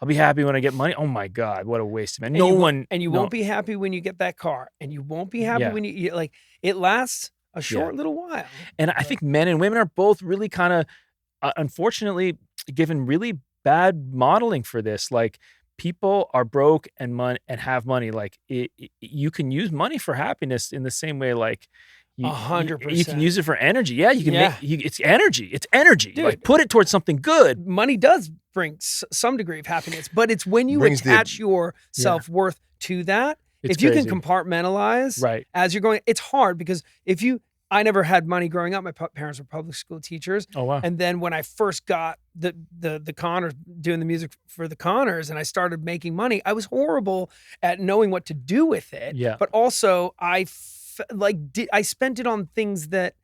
be happy when I get money. Oh my God, what a waste of it. And you won't be happy when you get that car, and you won't be happy Yeah. when you like. It lasts a short little while. And I think men and women are both really kind of, unfortunately, given really bad modeling for this. Like, people are broke and have money. Like, you can use money for happiness in the same way. Like, 100%. you can use it for energy. Yeah, you can. Yeah. It's energy. It's energy. Dude. Like, put it towards something good. Money does bring some degree of happiness, but it's when you Brings attach your self-worth to that. It's if you crazy. can compartmentalize Right. as you're going, it's hard because I never had money growing up. My parents were public school teachers. Oh wow. And then when I first got the Connors, doing the music for the Connors, and I started making money, I was horrible at knowing what to do with it. Yeah. But also I spent it on things that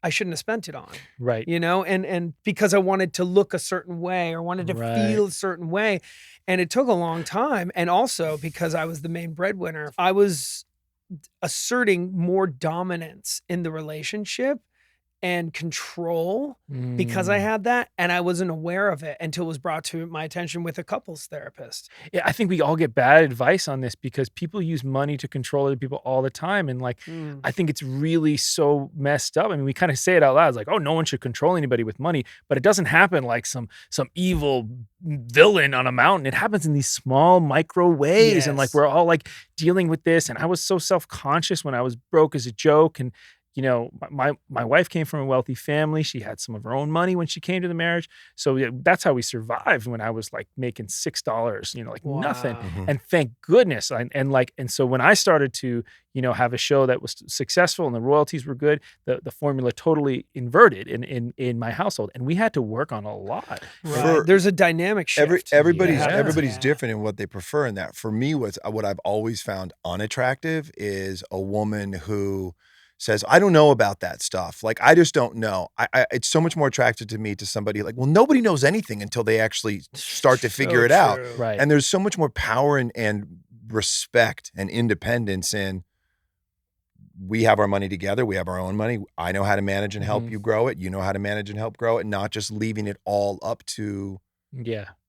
I shouldn't have spent it on, Right. you know, and because I wanted to look a certain way or wanted to Right. feel a certain way. And it took a long time. And also because I was the main breadwinner, I was asserting more dominance in the relationship and control because I had that, and I wasn't aware of it until it was brought to my attention with a couples therapist. Yeah, I think we all get bad advice on this because people use money to control other people all the time. And like, I think it's really so messed up. I mean, we kind of say it out loud. It's like, oh, no one should control anybody with money, but it doesn't happen like some evil villain on a mountain. It happens in these small micro ways. And like, Yes. we're all like dealing with this. And I was so self-conscious when I was broke as a joke. And you know, my wife came from a wealthy family. She had some of her own money when she came to the marriage. So that's how we survived when I was like making $6, you know, like nothing. Wow. And thank goodness. And so when I started to, you know, have a show that was successful and the royalties were good, the formula totally inverted in my household. And we had to work on a lot. Right. There's a dynamic shift. Everybody's different in what they prefer in that. For me, what I've always found unattractive is a woman who says, I don't know about that stuff. Like, I just don't know. It's so much more attractive to me to somebody like, well, nobody knows anything until they actually start to figure it out. Right. And there's so much more power and respect and independence in, we have our money together. We have our own money. I know how to manage and help you grow it. You know how to manage and help grow it, not just leaving it all up to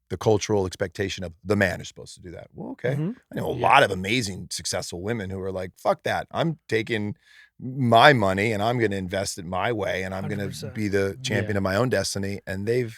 the cultural expectation of the man is supposed to do that. Well, okay. I know a lot of amazing, successful women who are like, fuck that. I'm taking my money and I'm going to invest it my way and I'm going to be the champion of my own destiny. And they've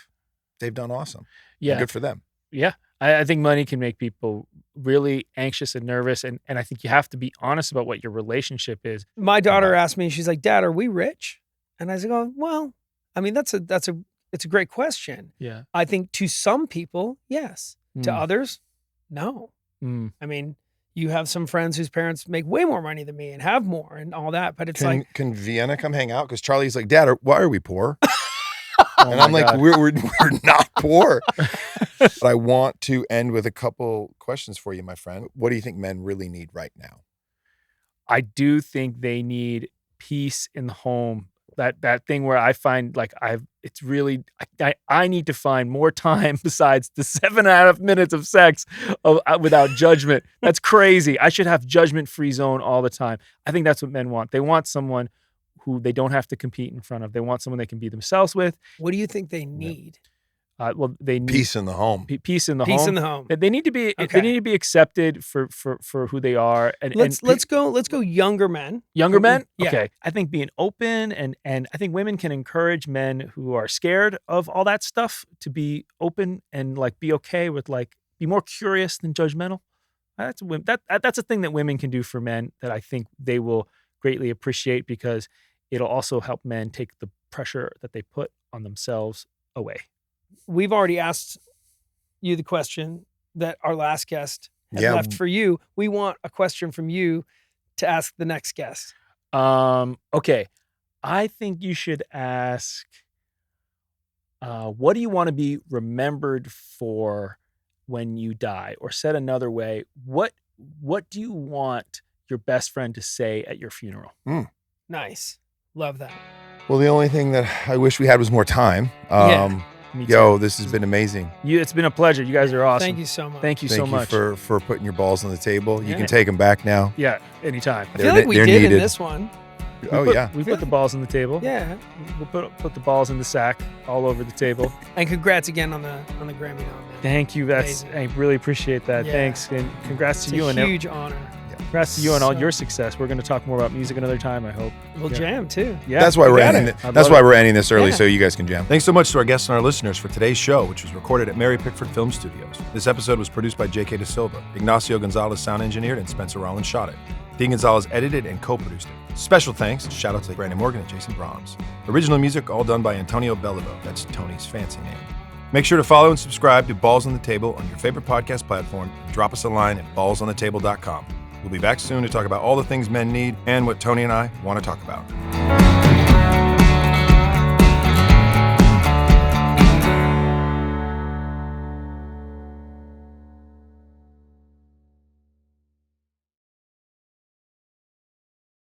done awesome. Yeah. And good for them. Yeah. I think money can make people really anxious and nervous. And I think you have to be honest about what your relationship is. My daughter asked me, she's like, Dad, are we rich? And I was like, oh, well, I mean, it's a great question. Yeah. I think to some people, yes. To others, no. I mean, you have some friends whose parents make way more money than me and have more and all that. But it's Can Vienna come hang out? Because Charlie's like, Dad, why are we poor? Oh And I'm my like, God. we're not poor. But I want to end with a couple questions for you, my friend. What do you think men really need right now? I do think they need peace in the home. That thing where I find like it's really I need to find more time besides the 7.5 minutes of sex without judgment. That's crazy. I should have judgment-free zone all the time. I think that's what men want. They want someone who they don't have to compete in front of. They want someone they can be themselves with. what do you think they need? Well, they need Peace in the home. peace in the Peace home. in the home. They need to be Okay. they need to be accepted for who they are. And Let's go younger men. younger men. Yeah. Okay, I think being open and I think women can encourage men who are scared of all that stuff to be open and like be okay with like be more curious than judgmental. That's a thing that women can do for men that I think they will greatly appreciate because it'll also help men take the pressure that they put on themselves away. We've already asked you the question that our last guest had Yeah. left for you. We want a question from you to ask the next guest. Okay. I think you should ask, what do you want to be remembered for when you die? Or said another way, what do you want your best friend to say at your funeral? Nice. Love that. Well, the only thing that I wish we had was more time. Me too. Yo, this has been amazing. It's been a pleasure. You guys are awesome. Thank you so much. Thank you so Thank you much. for putting your balls on the table. You Yeah. can take them back now. Yeah, anytime. I feel like we They're did in needed. this one. Oh, yeah. We put the balls on the table. Yeah. We'll put the balls in the sack all over the table. And congrats again on the Grammy nom, man. Thank you. Amazing. I really appreciate that. Yeah. Thanks. And congrats It's to you a and huge honor. congrats to you on all So- your success. We're going to talk more about music another time, I hope. We'll Yeah. jam too. Yeah. That's why you we're got ending it. it. I That's love why it. we're ending this early Yeah. so you guys can jam. Thanks so much to our guests and our listeners for today's show, which was recorded at Mary Pickford Film Studios. This episode was produced by J.K. De Silva. Ignacio Gonzalez sound engineered, and Spencer Rollins shot it. Dean Gonzalez edited and co-produced it. Special thanks and shout out to Brandon Morgan and Jason Brahms. Original music all done by Antonio Bellivo. That's Tony's fancy name. Make sure to follow and subscribe to Balls on the Table on your favorite podcast platform. And drop us a line at ballsonthetable.com. We'll be back soon to talk about all the things men need and what Tony and I want to talk about.